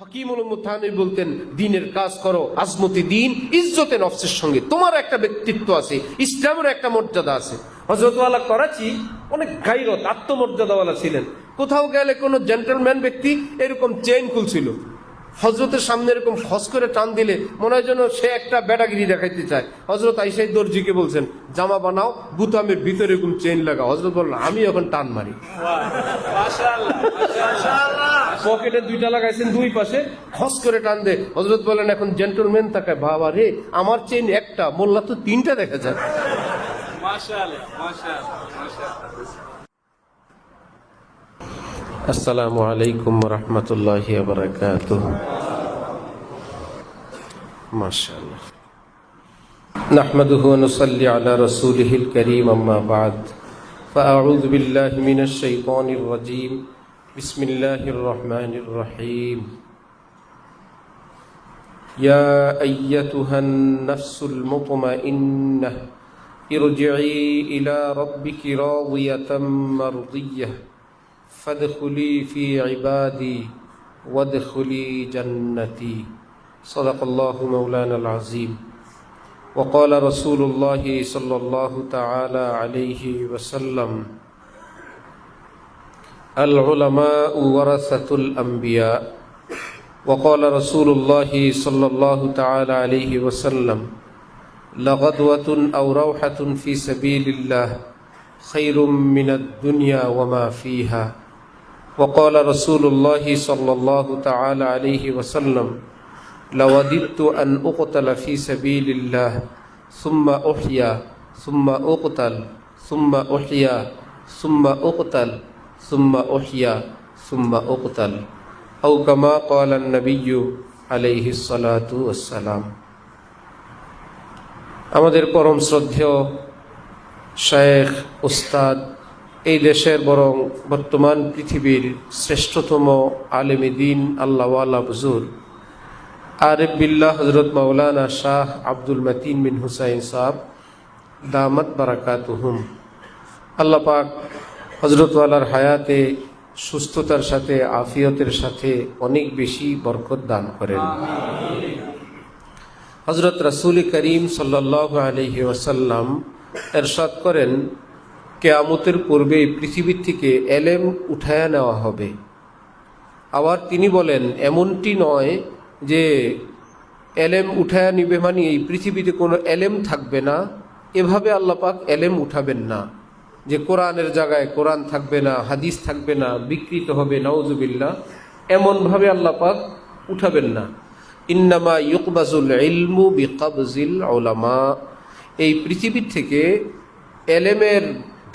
হাকিমুল উম্মত থানভী বলতেন, দিনের কাজ করো, আজমতি দিন, ইজ্জতে নফসের সঙ্গে। তোমার একটা ব্যক্তিত্ব আছে, ইসলামের একটা মর্যাদা আছে। হযরত ওয়ালা করাচি অনেক গায়রত, আত্মমর্যাদাওয়ালা ছিলেন। কোথাও গেলে কোনো জেন্টলম্যান ব্যক্তি এরকম চেইন খুলছিল, হজরতের সামনে এরকম খস করে টান দিলে মনে হয় যেন সে একটা বেটাগিরি দেখাইতে চায়। হজরত আইসাই দর্জিকে বলছেন, জামা বানাও, বুতামের ভিতরে এরকম চেইন লাগাও। হজরত বললেন, আমি এখন টান মারি। পকেটে দুইটা লাগাইছেন, দুই পাশে খস করে টান দে। হজরত বলেন, এখন জেন্টলম্যান তাকায়, বাবা রে, আমার চেইন একটা, মোল্লা তো তিনটা দেখা যায়। আসসালামু আলাইকুম ওয়া রাহমাতুল্লাহি ওয়া বারাকাতুহু। মাশাআল্লাহ। নাহমাদুহু ওয়া নুসাল্লি আলা রাসূলিহিল কারীম, আম্মা বা'দ। ফাআউযু বিল্লাহি মিনাশ শাইতানির রাজীম। বিসমিল্লাহির রহমানির রহিম। ইয়া আইয়াতুহান নাফসুল মুতমাইন্নাহ ইরজিই ইলা রাব্বিকি রাদিয়াতাম মারদিয়াহ ফাদখুলি ফি ইবাদি ওয়াদখুলি জান্নাতি। সাদাকাল্লাহু মাওলানাল আযীম। ওয়া ক্বালা রাসূলুল্লাহি সাল্লাল্লাহু তাআলা আলাইহি ওয়াসাল্লাম, আল উলামাউ ওয়ারাসাতুল আমবিয়া। ওয়া ক্বালা রাসূলুল্লাহি সাল্লাল্লাহু তাআলা আলাইহি ওয়াসাল্লাম, লাগাদওয়াতুন আও রাওহাতুন ফি সাবিলিল্লাহ খায়রুম মিনাদ দুনিয়া ওয়া মা ফিহা। وقال رسول الله صلى الله تعالى عليه وسلم، لوددت أن أقتل في سبيل الله ثم أحيا ثم أقتل ثم أحيا ثم أقتل ثم أحيا ثم أقتل، أو كما قال النبي عليه الصلاة والسلام। আমাদের পরম শ্রদ্ধেয় শেখ উস্তাদ, এই দেশের বরং বর্তমান পৃথিবীর শ্রেষ্ঠতম আলেমে দিন, আল্লাহওয়ালা হুজুর আরিফ বিল্লাহ হযরত মাওলানা শাহ আব্দুল মতিন বিন হুসাইন সাহেব দামাত বারাকাতুহুম। আল্লাহ পাক হযরত ওয়ালার হায়াতে সুস্থতার সাথে, আফিয়তের সাথে অনেক বেশি বরকত দান করেন। হযরত রাসূল করিম সাল্লাল্লাহু আলাইহি ওয়াসাল্লাম ইরশাদ করেন, কিয়ামতের পূর্বে পৃথিবীর থেকে এলেম উঠায়া নেওয়া হবে। আবার তিনি বলেন, এমনটি নয় যে এলেম উঠায়া নিবে মানে এই পৃথিবীতে কোনো এলেম থাকবে না, এভাবে আল্লাহ পাক এলেম উঠাবেন না যে কোরআনের জায়গায় কোরআন থাকবে না, হাদিস থাকবে না, বিকৃত হবে, নাউজুবিল্লাহ। এমনভাবে আল্লাহ পাক উঠাবেন না। ইন্নামা ইউকবাজুল ইলমু বিকবজিল উলামা। এই পৃথিবীর থেকে এলেমের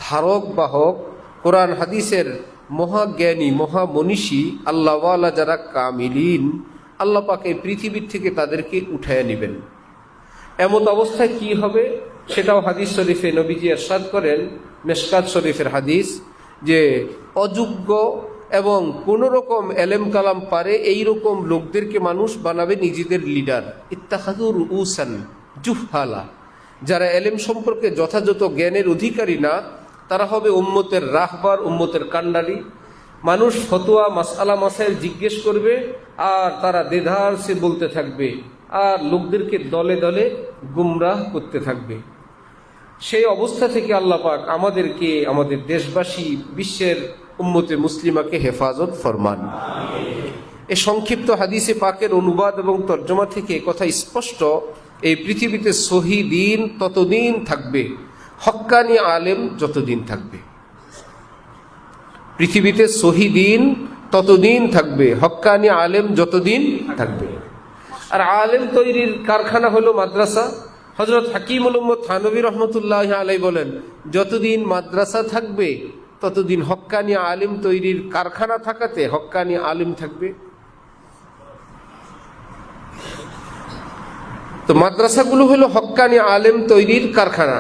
ধারক বাহক, কোরআন হাদিসের মহাজ্ঞানী, মহামনীষী, আল্লাহওয়ালা যারা কামিলিন, আল্লাহ পাক এই পৃথিবীর থেকে তাদেরকে উঠায় নেবেন। এমত অবস্থায় কি হবে সেটাও হাদিস শরীফে নবীজি ইরশাদ করেন, মিশকাত শরীফের হাদিস, যে অযোগ্য এবং কোন রকম এলেম কালাম পারে এইরকম লোকদেরকে মানুষ বানাবে নিজেদের লিডার। ইত্তাখাযুর রুউসান জুহালা। যারা এলেম সম্পর্কে যথাযথ জ্ঞানের অধিকারী না, তারা হবে উম্মতের রাহবার, উম্মতের কান্ডারি। মানুষ ফতোয়া, মাসআলা মাসাইল জিজ্ঞেস করবে আর তারা দেধার সে বলতে থাকবে, আর লোকদেরকে দলে দলে গুমরাহ করতে থাকবে। সেই অবস্থা থেকে আল্লাহ পাক আমাদেরকে, আমাদের দেশবাসী, বিশ্বের উম্মতে মুসলিমাকে হেফাজত ফরমান। এই সংক্ষিপ্ত হাদিসে পাকের অনুবাদ এবং তর্জমা থেকে কথা স্পষ্ট, এই পৃথিবীতে সহি দিন ততদিন থাকবে, হক্কানি আলেম যতদিন থাকবে। পৃথিবীতে সহি দিন ততদিন থাকবে, হক্কানি আলেম যতদিন থাকবে। আর আলেম তৈরির কারখানা হলো মাদ্রাসা। হযরত হাকিমুল উম্মত থানভী রহমতুল্লাহ আলাইহি বলেন, যতদিন মাদ্রাসা থাকবে ততদিন হক্কানি আলেম তৈরির কারখানা থাকাতে হক্কানি আলেম থাকবে। তো মাদ্রাসাগুলো হলো হক্কানি আলেম তৈরির কারখানা।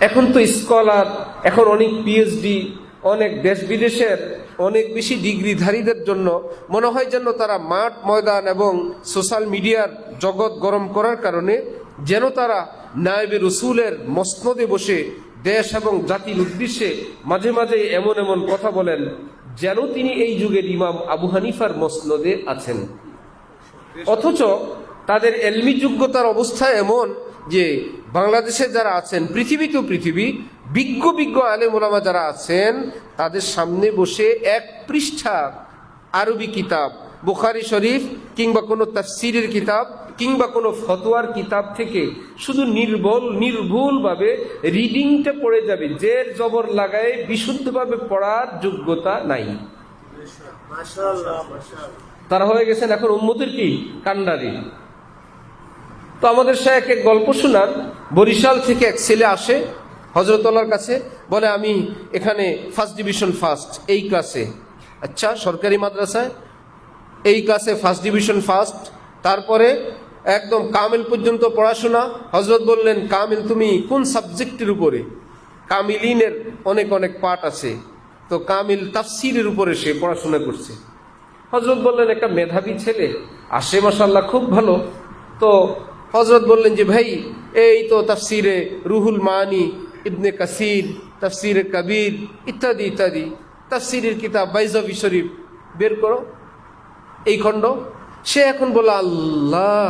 এখন তো স্কলার, এখন অনেক পিএইচডি, অনেক দেশ বিদেশের অনেক বেশি ডিগ্রিধারীদের জন্য মনে হয় যেন তারা মাঠ ময়দান এবং সোশ্যাল মিডিয়ার জগৎ গরম করার কারণে যেন তারা নায়েবে রসুলের মসনদে বসে দেশ এবং জাতির উদ্দেশ্যে মাঝে মাঝে এমন এমন কথা বলেন যেন তিনি এই যুগের ইমাম আবু হানিফার মসনদে আছেন। অথচ তাদের এলমি যোগ্যতার অবস্থা এমন যে বাংলাদেশে যারা আছেন, পৃথিবীতেও বিজ্ঞ আলেম ওলামা যারা আছেন, তাদের সামনে বসে এক পৃষ্ঠা আরবি কিতাব, বুখারী শরীফ কিংবা কোনো তাফসীরের কিতাব কিংবা কোনো ফতোয়ার কিতাব থেকে শুধু নির্ভুলভাবে রিডিংটা পড়ে যাবে, জের জবর লাগায় বিশুদ্ধভাবে পড়ার যোগ্যতা নাই। তারা হয়ে গেছেন এখন উম্মতের কি কান্ডারি। তো আমাদের শায়েখ এক গল্প শোনান, বরিশাল থেকে এক ছেলে আসে হযরতুল্লাহর কাছে, বলে আমি এখানে ফার্স্ট ডিভিশন ফার্স্ট এই ক্লাসে। আচ্ছা, সরকারি মাদ্রাসায় এই ক্লাসে ফার্স্ট ডিভিশন ফার্স্ট, তারপরে একদম কামিল পর্যন্ত পড়াশোনা। হযরত বললেন, কামিল তুমি কোন সাবজেক্টের উপরে? কামিলিনের অনেক পার্ট আছে, তো কামিল তাফসীরের উপরে সে পড়াশোনা করছে। হযরত বললেন, একটা মেধাবী ছেলে আসে মাশাআল্লাহ, খুব ভালো। তো হযরত বললেন যে ভাই, এই তো তাফসীরে রুহুল মানি, ইবনে কাসির, তাফসীরে কবির ইত্যাদি ইত্যাদি তাফসীরের কিতাব বাইজাবি শরীফ বের করো এই খণ্ড। সে এখন বলে, আল্লাহ,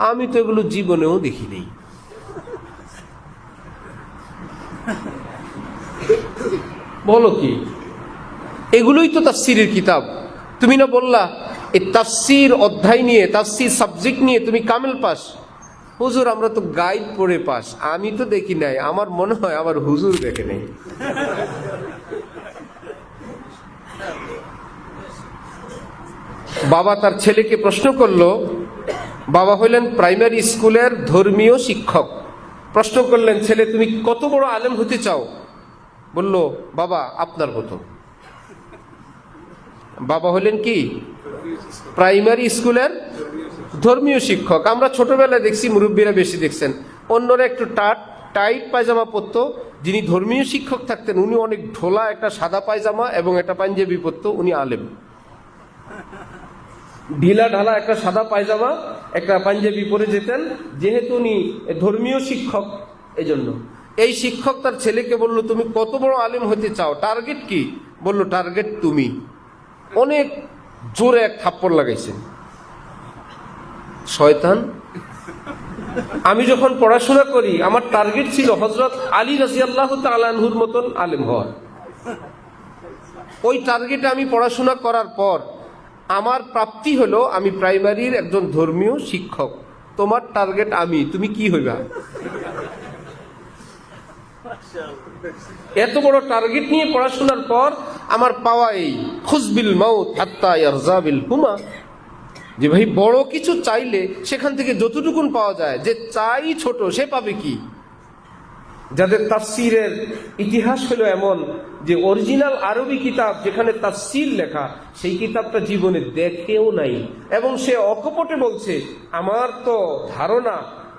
আমি তো এগুলো জীবনেও দেখি নেই। বলো কি, এগুলোই তো তাফসীরের কিতাব। তুমি না বললা এই তাফসীর অধ্যায় নিয়ে, তাফসীর সাবজেক্ট নিয়ে তুমি কামিল পাস। হুজুর, আমরা তো গাইড পড়ে পাস, আমি তো দেখি নাই। আমার মনে হয় আমার হুজুর দেখে নেই। বাবা তার ছেলেকে প্রশ্ন করলো, বাবা হইলেন প্রাইমারি স্কুলের ধর্মীয় শিক্ষক। প্রশ্ন করলেন, ছেলে তুমি কত বড় আলেম হতে চাও? বলল, বাবা আপনার মতো। বাবা হলেন কি প্রাইমারি স্কুলের ধর্মীয় শিক্ষক। আমরা ছোটবেলায় দেখছি, মুরব্বীরা বেশি দেখছেন, অন্যরা একটু টাইট পায়জামা পরতো। যিনি ধর্মীয় শিক্ষক থাকতেন উনি অনেক ঢোলা একটা সাদা পায়জামা এবং একটা পাঞ্জাবি পরতো, উনি আলেম। ঢিলা ঢালা একটা সাদা পায়জামা একটা পাঞ্জাবি পরে যেতেন, যেহেতু উনি ধর্মীয় শিক্ষক। এই জন্য এই শিক্ষক তার ছেলেকে বলল, তুমি কত বড় আলেম হতে চাও, টার্গেট কি? বলল, টার্গেট তুমি। অনেক জোরে এক থাপ্পড় লাগাইছেন। শয়তান, আমি যখন পড়াশোনা করি আমার টার্গেট ছিল হযরত আলী রাদিয়াল্লাহু তাআলা আনহুর মতন আলেম হওয়া। ওই টার্গেটে আমি পড়াশোনা করার পর আমার প্রাপ্তি হলো আমি প্রাইমারির একজন ধর্মীয় শিক্ষক। তোমার টার্গেট আমি, তুমি কি হইবা? এত বড় টার্গেট নিয়ে পড়াশোনার পর আমার পাওয়া এই খুজবিল মাউত হাত্তা ইয়ারজাবিল হুমা, যে ভাই বড় কিছু চাইলে সেখান থেকে যতটুকুন পাওয়া যায়, যে চাই ছোট সে পাবে কি? যাদের তাফসীরের ইতিহাস হলো এমন যে অরিজিনাল আরবি কিতাব যেখানে তাফসীর লেখা, সেই কিতাবটা জীবনে দেখেও নাই, এবং সে অকপটে বলছে আমার তো ধারণা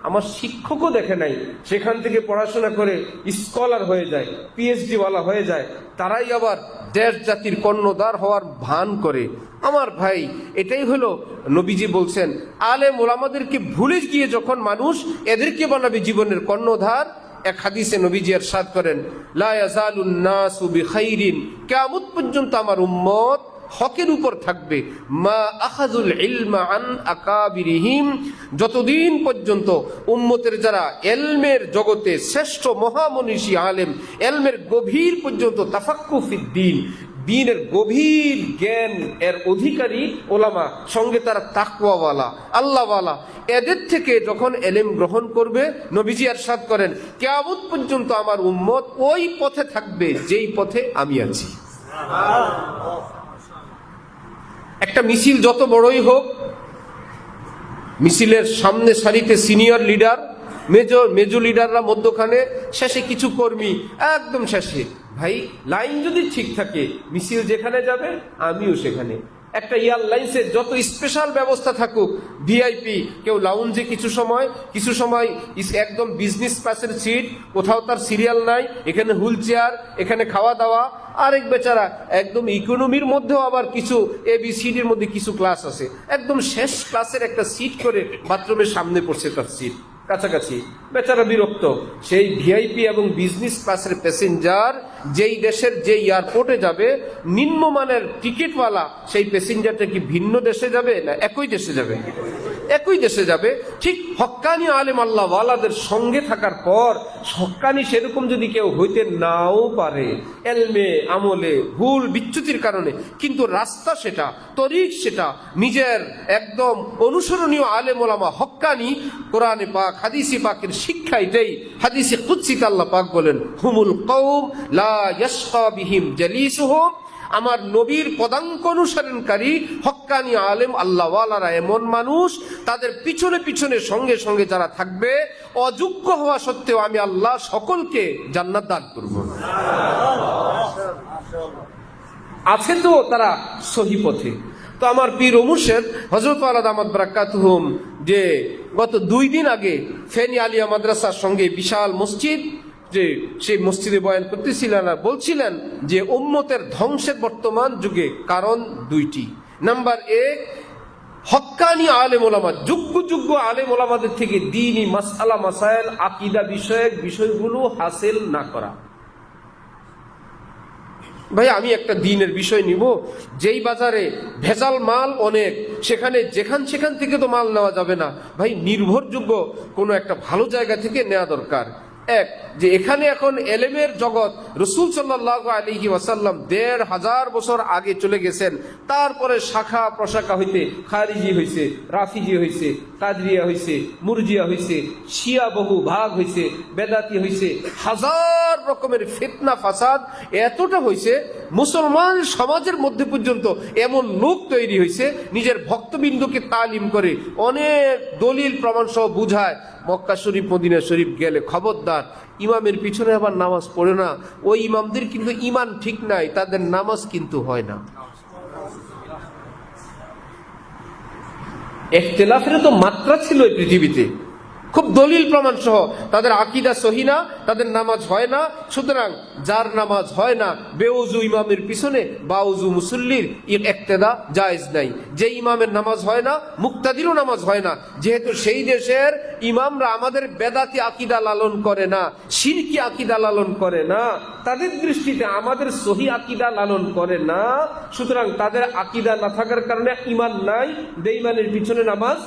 আমার শিক্ষকও দেখে নাই, সেখান থেকে পড়াশোনা করে স্কলার হয়ে যায়, পিএইচডি ওয়ালা হয়ে যায়, তারাই আবার দেশ জাতির কর্ণধার হওয়ার ভান করে। আমার ভাই, এটাই হলো নবীজি বলছেন, আলেম ওলামাদেরকে ভুলে গিয়ে যখন মানুষ এদেরকে বানাবে জীবনের কর্ণধার। এক হাদিসে নবীজি ইরশাদ করেন, লা ইয়াজালুন নাসু বিখাইরিন, কিয়ামত পর্যন্ত আমার উম্মত হকের উপর থাকবে, মা আখাযুল ইলমা আন আকাবিরিহিম, যতদিন পর্যন্ত উম্মতের যারা এলমের জগতে শ্রেষ্ঠ মহামনীষী আলেম, এলমের গভীর পর্যন্ত তাফাক্কু ফিদ্দীন, দ্বীনের গভীর জ্ঞান এর অধিকারী ওলামা, সঙ্গে তারা তাকওয়াওয়ালা আল্লাহওয়ালা, এদের থেকে যখন এলেম গ্রহণ করবে, নবীজি ইরশাদ করেন কিয়ামত পর্যন্ত আমার উম্মত ওই পথে থাকবে যেই পথে আমি আছি। একটা মিছিল যত বড়ই হোক, মিছিলের সামনে সারিতে সিনিয়র লিডার, মেজর লিডাররা মধ্যখানে, শেষে কিছু কর্মী একদম শেষে। ভাই, লাইন যদি ঠিক থাকে মিছিল যেখানে যাবে আমিও সেখানে। একটা এয়ারলাইন্সের যত স্পেশাল ব্যবস্থা থাকুক, ভিআইপি, কেউ লাউঞ্জে কিছু সময় একদম বিজনেস ক্লাসের সিট, কোথাও তার সিরিয়াল নাই, এখানে হুইল চেয়ার, এখানে খাওয়া দাওয়া। আরেক বেচারা একদম ইকোনমির মধ্যেও আবার কিছু ABCDর মধ্যে কিছু ক্লাস আছে, একদম শেষ ক্লাসের একটা সিট করে বাথরুমের সামনে পড়ছে তার সিট কাছাকাছি, বেচারা বিরক্ত। সেই ভিআইপি এবং বিজনেস ক্লাসের প্যাসেঞ্জার যেই দেশের যে এয়ারপোর্টে যাবে, নিম্নমানের টিকিটওয়ালা সেই প্যাসেঞ্জারটা কি ভিন্ন দেশে যাবে না একই দেশে যাবে? একই দেশে যাবে। ঠিক হক্কানি আলেম আল্লাহ ওয়ালাদের সঙ্গে থাকার পর হক্কানি সেরকম যদি কেউ হইতে নাও পারে, এলমে আমলে ভুল বিচ্যুতির কারণে, কিন্তু রাস্তা সেটা, তরিক সেটা, নিজের একদম অনুসরণীয় আলেম ওলামা হক্কানি, কোরআনে পাক হাদিসে পাকের শিক্ষা এটাই। হাদিসে কুদসিতে আল্লাহ পাক বলেন, হুমুল কওম লা ইয়াশকা বিহিম জালিসুহুম, আমার নবীর পদাঙ্ক অনুসরণকারী হক্কানি আলেম আল্লাহওয়ালারা এমন মানুষ, তাদের পিছনে পিছনে সঙ্গে সঙ্গে যারা থাকবে, অযোগ্য হওয়া সত্ত্বেও আমি আল্লাহ সকলকে জান্নাত দান করব। আছে তো তারা সহি পথে। তো আমার পীর ও মুর্শিদ হযরত ওয়ালা দামাত বারাকাতুহুম যে গত 2 দিন আগে ফেনী আলিয়া মাদ্রাসার সঙ্গে বিশাল মসজিদ, যে সেই মসজিদে বয়ান করতেছিলেন আর বলছিলেন যে উম্মতের ধ্বংসের বর্তমান যুগে কারণ 2টি। নাম্বার 1, হক্কানি আলেম ওলামা, যোগ্য যোগ্য আলেম ওলামাদের থেকে দ্বীনি মাসআলা মাসাইল আকীদা বিষয়ক বিষয়গুলো হাসিল না করা। ভাই আমি একটা দ্বীনের বিষয় নিব, যেই বাজারে ভেজাল মাল অনেক, সেখানে সেখান থেকে তো মাল নেওয়া যাবে না ভাই, নির্ভরযোগ্য কোনো একটা ভালো জায়গা থেকে নেওয়া দরকার। এক, যে এখানে এখন এলেমের জগৎ, রাসূল সাল্লাল্লাহু আলাইহি ওয়াসাল্লাম ১৫০০ বছর আগে চলে গেছেন, তারপরে শাখা প্রশাখা হইতে খারিজি হইছে, রাফিজি হইছে, কাদরিয়া হইছে, মুরজিয়া হইছে, শিয়া বহু ভাগ হইছে, বেদাতি হইছে, হাজার রকমের ফিতনা ফাসাদ এতটা হইছে, মুসলমান সমাজের মধ্যে পর্যন্ত এমন লোক তৈরি হইছে নিজের ভক্তবিন্দুকে তালিম করে অনেক দলিল প্রমাণ সহ বুঝায়। মক্কা শরীফ মদিনা শরীফ গেলে খবরদার ইমামের পিছনে আবার নামাজ পড়ে না, ওই ইমামদের কিন্তু ইমান ঠিক নাই, তাদের নামাজ কিন্তু হয় না। ইখতিলাফের তো মাত্রা ছিল এই পৃথিবীতে, খুব দলিল প্রমাণ সহ। তাদের আকীদা সহি না, তাদের নামাজ হয় না। সুতরাং যার নামাজ হয় না, বেউজু ইমামের পিছনে বাউজু মুসল্লির ইক্তেদা জায়েজ নাই। যে ইমামের নামাজ হয় না, মুক্তাদিরও নামাজ হয় না। যেহেতু সেই দেশের ইমামরা আমাদের বেদাতি আকীদা লালন করে না, শিরকি আকীদা লালন করে না, তাদের দৃষ্টিতে আমাদের সহি আকীদা লালন করে না, সুতরাং তাদের আকীদা না থাকার কারণে ইমান নাই, বেঈমানের পিছনে নামাজ।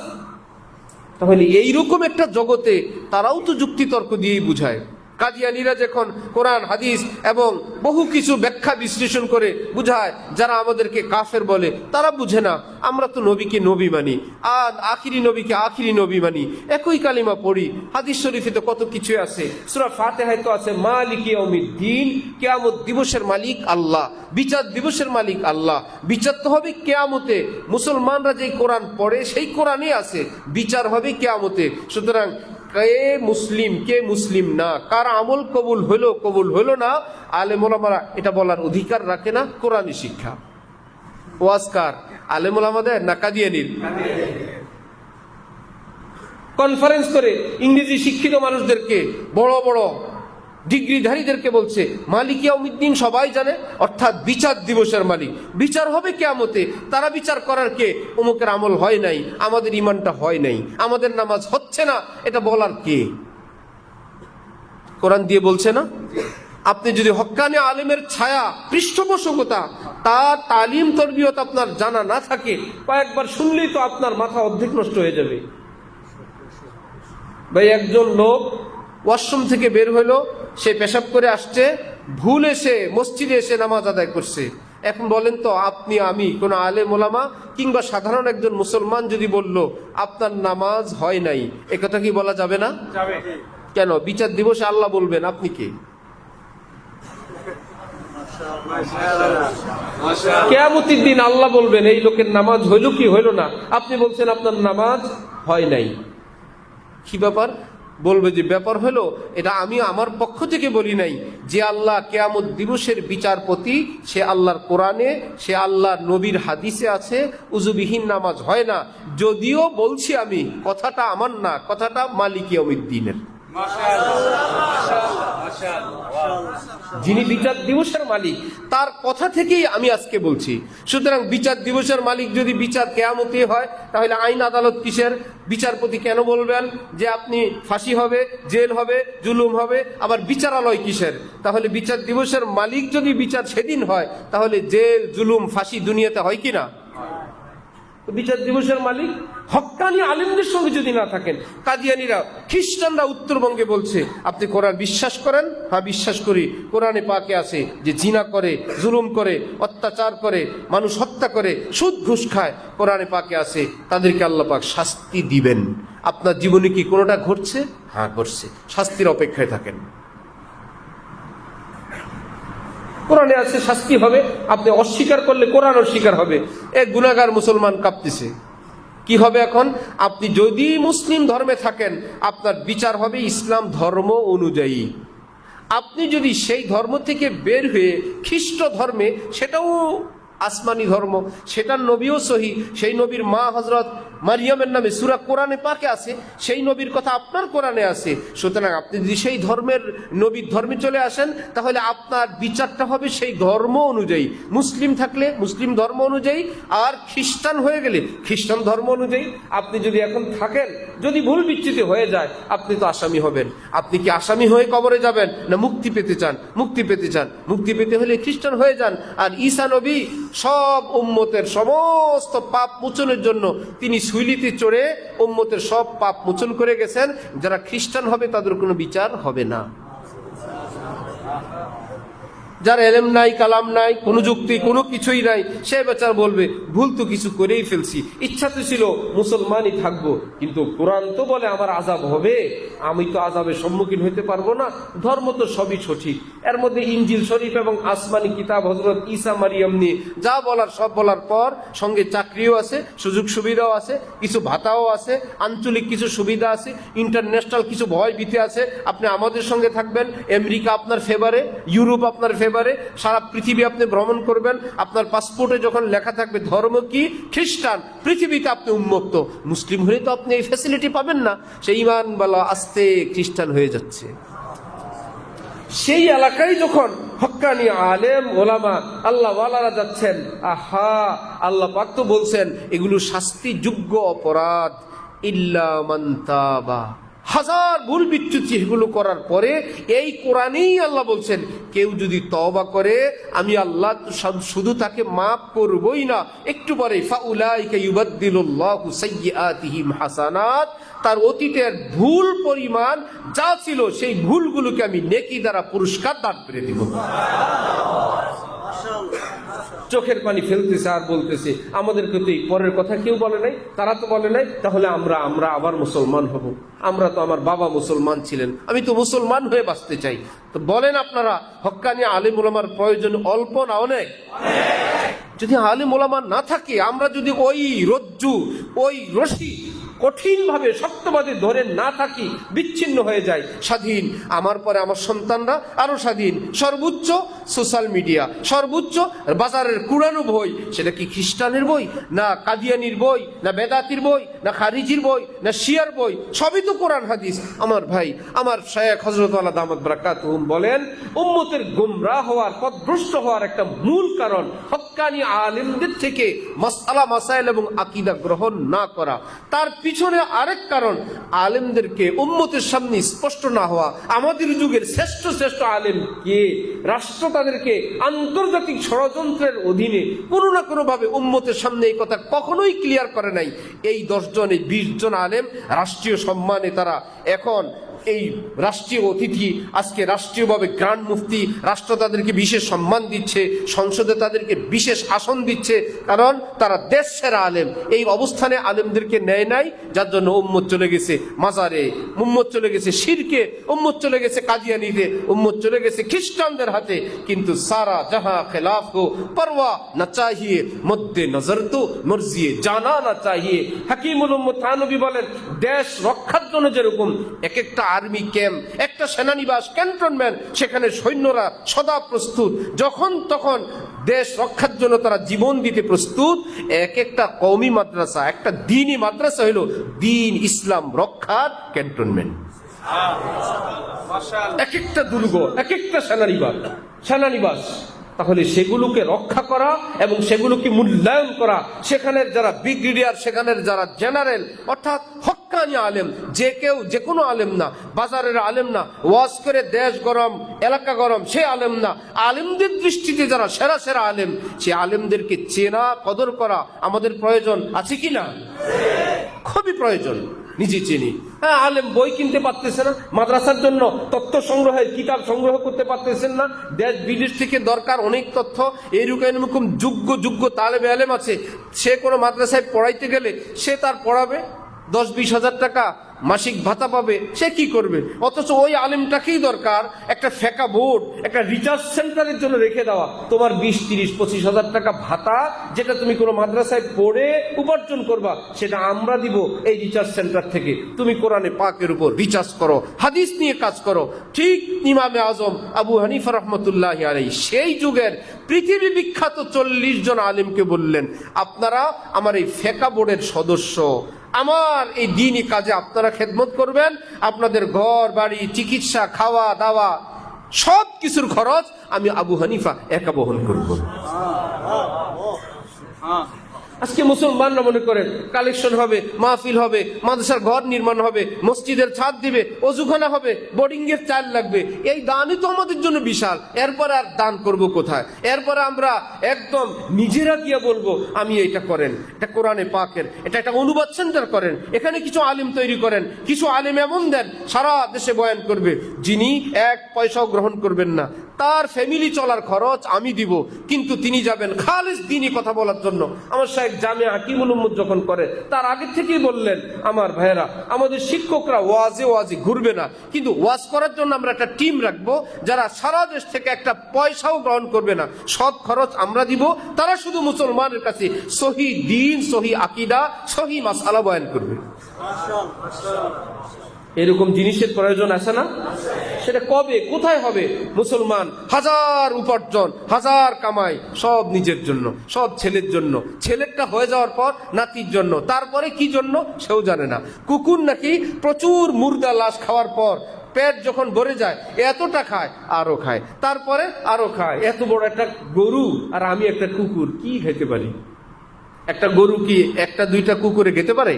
তাহলে এইরকম একটা জগতে তারাও তো যুক্তি তর্ক দিয়েই বুঝায়। কাদিয়ানীরা যখন কোরআন হাদিস এবং বহু কিছু ব্যাখ্যা বিশ্লেষণ করে বুঝায়, যারা আমাদেরকে কাফের বলে তারা বুঝে না। আমরা তো নবীকে নবী মানি, আর আখিরি নবীকে আখিরি নবী মানি, একই কালিমা পড়ি। হাদিস শরীফে তো কত কিছু আছে, সূরা ফাতিহায় তো আছে মালিক ইয়াউমিদ্দিন, কিয়ামত দিবসের মালিক আল্লাহ, বিচার দিবসের মালিক আল্লাহ। বিচার তো হবে কিয়ামতে, মুসলমানরা যেই কোরআন পড়ে সেই কোরআনই আছে, বিচার হবে কিয়ামতে। সুতরাং কে মুসলিম কে মুসলিম না, কার আমল কবুল হইলো না, আলেম ওলামারা এটা বলার অধিকার রাখে না। কোরআনী শিক্ষা ওয়াজকার আলেম ওলামাদের না কাদিয়ানীর? কনফারেন্স করে ইংরেজি শিক্ষিত মানুষদেরকে, বড় বড় ডিগ্রিধারীদেরকে বলছে মালিক ইয়াউমিদ্দিন সবাই জানে, অর্থাৎ বিচার দিবসের মালিক। বিচার হবে কিয়ামতে। তারা বিচার করার কে? অমুকের আমল হয় নাই, আমাদের ইমানটা হয় নাই, আমাদের নামাজ হচ্ছে না, এটা বলার কে? কোরআন দিয়ে বলছে না? আপনি যদি হক্কানি আলেমের ছায়া, পৃষ্ঠপোষকতা, তার তালিম তরবিয়ত আপনার জানা না থাকে, কয়েকবার শুনলেই তো আপনার মাথা অর্ধেক নষ্ট হয়ে যাবে। ভাই একজন লোক ওয়াশরুম থেকে বের হইলো, সে পেশাব করে আসছে, ভুল এসে মসজিদে এসে নামাজ আদায় করছে। এখন বলেন তো আপনি, আমি, কোন আলেম ওলামা কিংবা সাধারণ একজন মুসলমান যদি বলল আপনার নামাজ হয় নাই, এ কথা কি বলা যাবে না? কেন? বিচার দিবসে আল্লাহ বলবেন, আপনি কে? কিয়ামতের দিন আল্লাহ বলবেন এই লোকের নামাজ হইল কি হইল না, আপনি বলছেন আপনার নামাজ হয় নাই। কি ব্যাপার? বলবে যে ব্যাপার হলো এটা আমি আমার পক্ষ থেকে বলি নাই, যে আল্লাহ কিয়ামত দিবসের বিচারপতি, সে আল্লাহর কোরআনে, সে আল্লাহর নবীর হাদিসে আছে উযুবিহীন নামাজ হয় না। যদিও বলছি আমি, কথাটা আমার না, কথাটা মালিক ইয়াউমিদ্দিনের। যিনি বিচার দিবসের মালিক, তার কথা থেকেই আমি আজকে বলছি। সুতরাং বিচার দিবসের মালিক যদি বিচার কেয়ামতে হয়, তাহলে আইন আদালত কিসের? বিচারপতি কেন বলবেন যে আপনি ফাঁসি হবে, জেল হবে, জুলুম হবে? আবার বিচারালয় কিসের? তাহলে বিচার দিবসের মালিক যদি বিচার সেদিন হয়, তাহলে জেল, জুলুম, ফাঁসি দুনিয়াতে হয় কিনা? বিচার দিবসের মালিক হক্কানি আলেমদের সঙ্গে যদি না থাকেন। কাদিয়ানীরা, খ্রিস্টানরা উত্তরবঙ্গে বলছে আপনি কোরআন বিশ্বাস করেন? হ্যাঁ বিশ্বাস করি। কোরআনে পাকে আছে যে জিনা করে, জুলুম করে, অত্যাচার করে, মানুষ হত্যা করে, সুদ ঘুষ খায়, কোরআনে পাকে আছে, তাদেরকে আল্লাহ পাক শাস্তি দিবেন। আপনার জীবনে কি কোনোটা ঘটছে? হ্যাঁ ঘটছে, শাস্তির অপেক্ষায় থাকেন। কোরআনে আছে শাস্তি হবে, আপনি অস্বীকার করলে কোরআন অস্বীকার হবে। এক গুনাহগার মুসলমান কাঁপতেছে, কি হবে এখন? আপনি যদি মুসলিম ধর্মে থাকেন, আপনার বিচার হবে ইসলাম ধর্ম অনুযায়ী। আপনি যদি সেই ধর্ম থেকে বের হয়ে খ্রিস্ট ধর্মে, সেটাও আসমানি ধর্ম, সেটার নবীও সহি, সেই নবীর মা হযরত মারিয়ামের নামে সূরা কোরআনে পাকে আছে, সেই নবীর কথা আপনার কোরআনে আছে। সুতরাং আপনি যদি সেই ধর্মের নবীর ধর্মে চলে আসেন, তাহলে আপনার বিচারটা হবে সেই ধর্ম অনুযায়ী। মুসলিম থাকলে মুসলিম ধর্ম অনুযায়ী, আর খ্রিস্টান হয়ে গেলে খ্রিস্টান ধর্ম অনুযায়ী। আপনি যদি এখন থাকেন, যদি ভুল বিচ্যুতি হয়ে যায়, আপনি তো আসামি হবেন। আপনি কি আসামি হয়ে কবরে যাবেন, না মুক্তি পেতে চান? মুক্তি পেতে চান। মুক্তি পেতে হলে খ্রিস্টান হয়ে যান। আর ঈসা নবী সব উম্মতের সমস্ত পাপ মোচনের জন্য তিনি শুইলিতে চড়ে উম্মতের সব পাপ মোচন করে গেছেন। যারা খ্রিস্টান হবে তাদের কোনো বিচার হবে না। যার এলেম নাই, কালাম নাই, কোনো যুক্তি, কোনো কিছুই নাই, সে বেচারা বলবে ভুল তো কিছু করেই ফেলছি, ইচ্ছা তো ছিল মুসলমানই থাকবো, কিন্তু কোরআন তো বলে আমার আযাব হবে, আমি তো আযাবের সম্মুখীন হইতে পারবো না। ধর্ম তো সবই সঠিক, এর মধ্যে ইনজিল শরীফ এবং আসমানি কিতাব হযরত ঈসা মারিয়াম নিয়ে যা বলার সব বলার পর, সঙ্গে চাকরিও আছে, সুযোগ সুবিধাও আছে, কিছু ভাতাও আছে, আঞ্চলিক কিছু সুবিধা আছে, ইন্টারন্যাশনাল কিছু ভয় ভীতি আছে। আপনি আমাদের সঙ্গে থাকবেন, আমেরিকা আপনার ফেভারে, ইউরোপ আপনার ফেভারে, সারা পৃথিবী আপনি ভ্রমণ করবেন। আপনার পাসপোর্টে যখন লেখা থাকবে ধর্ম কি? খ্রিস্টান। পৃথিবীতে আপনি উন্মুক্ত। মুসলিম হলে তো আপনি এই ফ্যাসিলিটি পাবেন না। সেই ঈমান বলা আস্তে খ্রিস্টান হয়ে যাচ্ছে। সেই এলাকায় যখন হক্কানি আলেম ওলামা আল্লাহ ওয়ালারা যাচ্ছেন, আহা, আল্লাহ পাক তো বলছেন এগুলো শাস্তিযোগ্য অপরাধ। ইল্লা মান তাবা, হাজার ভুল বিচ্যুতি এগুলো করার পরে এই কোরআনেই আল্লাহ বলছেন কেউ যদি তওবা করে আমি আল্লাহ শুধু তাকে মাফ করবই না, একটু পরে ফাউলাইকা ইউবাদদিলুল্লাহু সাইয়্যাতিহিম হাসানাত, তার অতীতের ভুল পরিমাণ যা ছিল সেই ভুলগুলোকে আমি নেকি দ্বারা পুরস্কার দান করে দিব। চোখের পানি ফেলতেছে আর বলতেছে আমাদেরকে তো এই পরের কথা কেউ বলে নাই, তারা তো বলে নাই, তাহলে আমরা আবার মুসলমান হব। আমরা তো, আমার বাবা মুসলমান ছিলেন, আমি তো মুসলমান হয়ে বাঁচতে চাই। তো বলেন আপনারা, হক্কানি আলেম ওলামার প্রয়োজন অল্প না অনেক? যদি আলেম ওলামা না থাকে, আমরা যদি ওই রজ্জু, ওই রশি কঠিনভাবে শক্তভাবে ধরে না থাকি, বিচ্ছিন্ন হয়ে যায়, স্বাধীন, আমার পরে আমার সন্তানরা আরো স্বাধীন, সর্বোচ্চ সোশ্যাল মিডিয়া, সর্বোচ্চ বাজারের কুড়ানো বই, সেটা কি খ্রিস্টানের বই, না কাদিয়ানির বই, না বেদাতির বই, না খারিজির বই, না শিয়ার বই, সবই তো কোরআন হাদিস। আমার ভাই, আমার শায়েখ হযরত আলা দামাত বারাকাতুহুম বলেন, উম্মতের গোমরাহ হওয়ার, পথভ্রষ্ট হওয়ার একটা মূল কারণ হক্কানি আলেমদের থেকে মাসআলা মাসাইল এবং আকীদা গ্রহণ না করা। তার পিছনে আরেক কারণ, আলেমদেরকে উম্মতের সামনে স্পষ্ট না হওয়া। আমাদের যুগের শ্রেষ্ঠ শ্রেষ্ঠ আলেম কে? রাষ্ট্র তাদেরকে আন্তর্জাতিক ষড়যন্ত্রের অধীনে কোনো না কোনো ভাবে উম্মতের সামনে এই কথা কখনোই ক্লিয়ার করে নাই। এই 10 জন, এই 20 জন আলেম রাষ্ট্রীয় সম্মানে তারা এখন এই রাষ্ট্রীয় অতিথি, আজকে রাষ্ট্রীয়ভাবে গ্র্যান্ড মুফতি, রাষ্ট্র তাদেরকে বিশেষ সম্মান দিচ্ছে, সংসদে তাদেরকে বিশেষ আসন দিচ্ছে, কারণ তারা দেশ সেরা আলেম। এই অবস্থানে আলেমদেরকে নেয় নাই, যার জন্য উম্মত চলে গেছে মাজারে, উম্মত চলে গেছে শিরকে, উম্মত চলে গেছে কাদিয়ানিতে, উম্মত চলে গেছে খ্রিস্টানদের হাতে। কিন্তু সারা জাহাঁ খেলাফ হো পরওয়া না চাহিয়ে, মধ্যে নজর তো মর্জিয়ে জানা না চাহিয়ে। হাকিমুল উম্মত থানবী বলেন, দেশ রক্ষার জন্য যেরকম এক একটা আর্মি ক্যাম্প, একটা সেনানিবাস, ক্যান্টনমেন্ট, সেখানে সৈন্যরা সদা প্রস্তুত, যখন তখন দেশ রক্ষার জন্য তারা জীবন দিতে প্রস্তুত। এক একটা কওমি মাদ্রাসা, একটা দ্বীনি মাদ্রাসা হলো দ্বীন ইসলাম রক্ষার ক্যান্টনমেন্ট। এক একটা দুর্গ, এক একটা সেনানিবাস। তাহলে সেগুলোকে রক্ষা করা এবং সেগুলোকে মূল্যায়ন করা, সেখানের যারা ব্রিগেডিয়ার, সেখানের যারা জেনারেল, অর্থাৎ হক্কানি আলেম, যে কেউ যে কোনো আলেম না, বাজারের আলেম না, ওয়াজ করে দেশ গরম এলাকা গরম সে আলেম না, আলেমদের দৃষ্টিতে যারা সেরা সেরা আলেম, সে আলেমদেরকে চেনা কদর করা আমাদের প্রয়োজন আছে কি না? খুবই প্রয়োজন। নিজে চিনি। হ্যাঁ, আলেম বই কিনতে পারতেছে না, মাদ্রাসার জন্য তথ্য সংগ্রহের কিতাব সংগ্রহ করতে পারতেছেন না, দেশ বিদেশ থেকে দরকার অনেক তথ্য। এরকম যোগ্য তালেবে আলেম আছে, সে কোনো মাদ্রাসায় পড়াইতে গেলে সে তার পড়াবে, 10-20 হাজার টাকা মাসিক ভাতা পাবে, সে কি করবে? অথচ ওই আলেমটাকেই দরকার একটা ফেকা বোর্ড, একটা রিসার্চ সেন্টারের জন্য রেখে দেওয়া। তোমার 20-30-25 হাজার টাকা ভাতা, যেটা তুমি কোনো মাদ্রাসায় পড়ে উপার্জন করবা, সেটা আমরা দিব এই রিসার্চ সেন্টার থেকে। তুমি কোরআনে পাকের উপর রিসার্চ করো, হাদিস নিয়ে কাজ করো। ঠিক ইমামে আজম আবু হানিফা রহমতুল্লাহ আলাইহি সেই যুগের পৃথিবী বিখ্যাত 40 জন আলেমকে বললেন, আপনারা আমার এই ফেকা বোর্ডের সদস্য, আমার এই দ্বীনি কাজে আপনারা খেদমত করবেন, আপনাদের ঘর বাড়ি, চিকিৎসা, খাওয়া দাওয়া সব কিছুর খরচ আমি আবু হানিফা একা বহন করব। আজকে মুসলমানরা মনে করেন কালেকশন হবে, মাহফিল হবে, মাদ্রাসার ঘর নির্মাণ হবে, মসজিদের ছাদ দিবে, অজুখানা হবে, বোর্ডিং এর চাল লাগবে, এই দানই তো আমাদের জন্য বিশাল। এরপরে আর দান করব কোথায়? এরপরে আমরা একদম নিজেরা গিয়ে বলবো আমি এটা করেন, এটা কোরআনে পাকের, এটা একটা অনুবাদ সেন্টার করেন, এখানে কিছু আলেম তৈরি করেন, কিছু আলেম এমন দেন সারা দেশে বয়ান করবে, যিনি 1 পয়সাও গ্রহণ করবেন না, তার ফ্যামিলি চলার খরচ আমি দিব, কিন্তু তিনি যাবেন খালিস দ্বীনি কথা বলার জন্য। আমার শাইখ জামিয়া হাকিমুল উম্মত যখন করে, তার আগে থেকেই বললেন, আমার ভাইয়েরা, আমাদের শিক্ষকরা ওয়াজে ঘুরবে না, কিন্তু ওয়াজ করার জন্য আমরা একটা টিম রাখবো, যারা সারা দেশ থেকে একটা পয়সাও গ্রহণ করবে না, সব খরচ আমরা দিব, তারা শুধু মুসলমানের কাছে সহি দ্বীন, সহি আকীদা, সহি মাসআলা বয়ান করবে। এরকম জিনিসের প্রয়োজন আছে না? সেটা কবে কোথায় হবে? মুসলমান হাজার উপার্জন, হাজার কামাই, সব নিজের জন্য, সব ছেলের জন্য, ছেলেরটা হয়ে যাওয়ার পর নাতির জন্য, তারপরে কি জন্য সেও জানে না। কুকুর নাকি প্রচুর মুর্দা লাশ খাওয়ার পর পেট যখন ভরে যায় এতটা খায়, আরো খায়, তারপরে আরো খায়। এত বড় একটা গরু আর আমি একটা কুকুর কি খেতে পারি? একটা গরু কি 1-2টা কুকুরে খেতে পারে?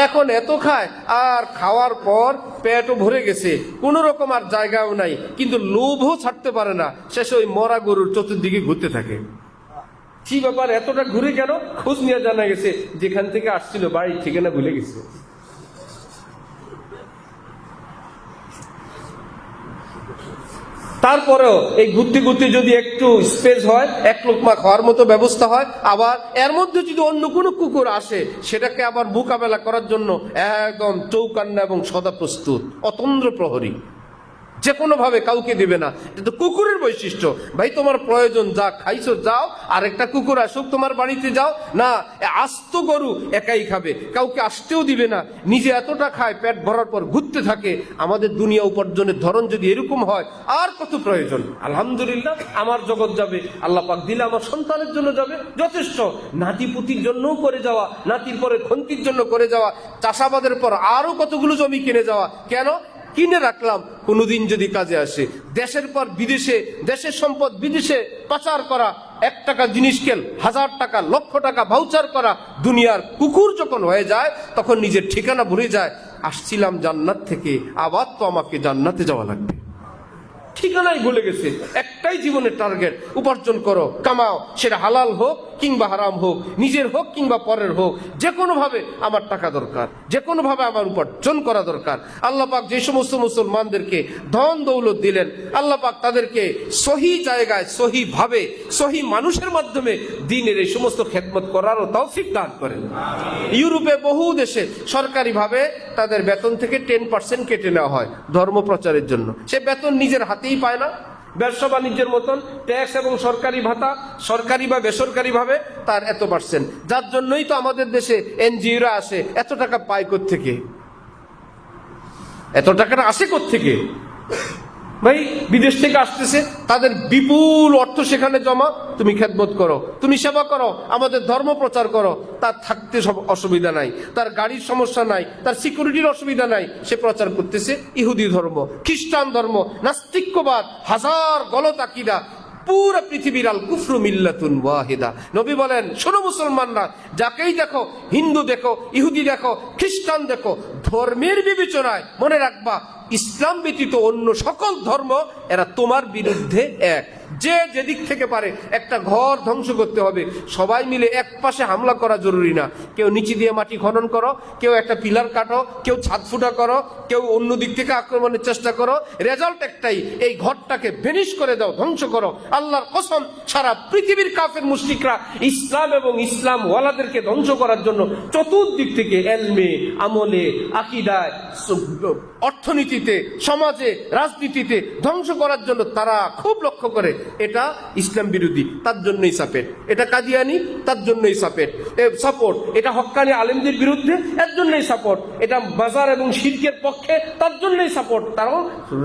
এখন এত খায়, আর খাওয়ার পর পেটও ভরে গেছে, কোন রকম আর জায়গাও নাই, কিন্তু লোভও ছাড়তে পারে না, শেষে ওই মরা গরুর চতুর্দিকে ঘুরতে থাকে। কি ব্যাপার, এতটা ঘুরে কেন? খোঁজ নিয়ে জানা গেছে যেখান থেকে আসছিল বাড়ির ঠিকানা ভুলে গেছে। তারপরেও এই ঘুরতে যদি একটু স্পেস হয়, 1 লোকমা খাওয়ার মতো ব্যবস্থা হয়, আবার এর মধ্যে যদি অন্য কোনো কুকুর আসে, সেটাকে আবার মোকাবেলা করার জন্য একদম চৌকান্না এবং সদা প্রস্তুত, অতন্দ্র প্রহরী, যে কোনো ভাবে কাউকে দিবে না। এটা কুকুরের বৈশিষ্ট্য। ভাই তোমার প্রয়োজন, যা খাইছো যাও, আরেকটা কুকুর আসুক তোমার বাড়িতে, যাও না, আস্ত গরু একাই খাবে, কাউকে আসতেও দিবে না, নিজে এতটা খায়, পেট ভরার পর ঘুরতে থাকে। আমাদের দুনিয়া উপার্জনের ধরন যদি এরকম হয়, আর কত প্রয়োজন? আলহামদুলিল্লাহ, আমার জগৎ যাবে, আল্লাহ পাক দিলে আমার সন্তানের জন্য যাবে, যথেষ্ট। নাতিপুতির জন্যও করে যাওয়া, নাতির পরে খন্তির জন্য করে যাওয়া, চাষাবাদের পর আরো কতগুলো জমি কিনে যাওয়া। কেন কিনে রাখলাম? কোনোদিন যদি কাজে আসে। দেশের পর বিদেশে, দেশের সম্পদ বিদেশে পাচার করা, 1 টাকা জিনিস কেন 1000 টাকা, লক্ষ টাকা ভাউচার করা। দুনিয়ার কুকুর যখন হয়ে যায়, তখন নিজের ঠিকানা ভুলে যায়। আসছিলাম জান্নাত থেকে, আবার তো আমাকে জান্নাতে যাওয়া লাগবে। ঠিকানাই ভুলে গেছে। একটাই জীবনের টার্গেট, উপার্জন করো, কামাও, সেটা হালাল হোক কিংবা হারাম হোক, নিজের হোক কিংবা পরের হোক, যে কোনো ভাবে আমার টাকা দরকার, যে কোনো ভাবে আমার উপার্জন করা দরকার। আল্লাহ পাক যে সমস্ত মুসলমানদেরকে ধন দৌলত দিলেন, আল্লাহ পাক তাদেরকে সহি জায়গায়, সহি ভাবে, সহি মানুষের মাধ্যমে দ্বীনের এই সমস্ত খেদমত করারও তৌফিক দান করেন। ইউরোপে বহু দেশে সরকারিভাবে তাদের বেতন থেকে 10% কেটে নেওয়া হয় ধর্ম প্রচারের জন্য। সে বেতন নিজের হাতেই পায় না, ব্যবসা বাণিজ্যের মতন ট্যাক্স এবং সরকারি ভাতা, সরকারি বা বেসরকারি ভাবে তার এত %, যার জন্যই তো আমাদের দেশে এনজিওরা আসে। এত টাকা পায় কোত্থেকে? এত টাকাটা আসে কোত্থেকে? ভাই বিদেশ থেকে আসতেছে, তাদের বিপুল অর্থ সেখানে জমা, তুমি খেদমত করো, তুমি সেবা করো, আমাদের ধর্ম প্রচার করো। তার থাকতে সব অসুবিধা নাই, তার গাড়ির সমস্যা নাই, তার সিকিউরিটির অসুবিধা নাই, সে প্রচার করতেছে ইহুদি ধর্ম, খ্রিস্টান ধর্ম, নাস্তিক্যবাদ, হাজার গলত আকীদা, পুরো পৃথিবীর আল কুফরু মিল্লাতুন ওয়াহিদা। নবী বলেন, শোনো মুসলমানরা, যাকেই দেখো, হিন্দু দেখো, ইহুদি দেখো, খ্রিস্টান দেখো, ধর্মের বিবেচনায় মনে রাখবা ইসলাম ব্যতীত অন্য সকল ধর্ম এরা তোমার বিরুদ্ধে এক। যে যেদিক থেকে পারে একটা ঘর ধ্বংস করতে হবে, সবাই মিলে এক পাশে হামলা করা জরুরি না। কেউ নিচে দিয়ে মাটি খনন করো, কেউ একটা পিলার কাটো, কেউ ছাদ ফুটা করো, কেউ অন্য দিক থেকে আক্রমণের চেষ্টা করো, রেজাল্ট একটাই, এই ঘরটাকে ভেনিশ করে দাও, ধ্বংস করো। আল্লাহর কসম, সারা পৃথিবীর কাফের মুশরিকরা ইসলাম এবং ইসলাম ওয়ালাদেরকে ধ্বংস করার জন্য চতুর্দিক থেকে এলমে, আমলে, আকীদায়, অর্থনীতিতে, সমাজে, রাজনীতিতে ধ্বংস করার জন্য তারা খুব লক্ষ্য করে। এটা ইসলাম বিরোধী, তার জন্যই সাপোর্ট। এটা কাদিয়ানি, তার জন্যই সাপোর্ট। এটা হক্কানি আলেমদের বিরুদ্ধে, এর জন্যই সাপোর্ট। এটা মাজার এবং শিরকের পক্ষে, তার জন্যই সাপোর্ট। কারণ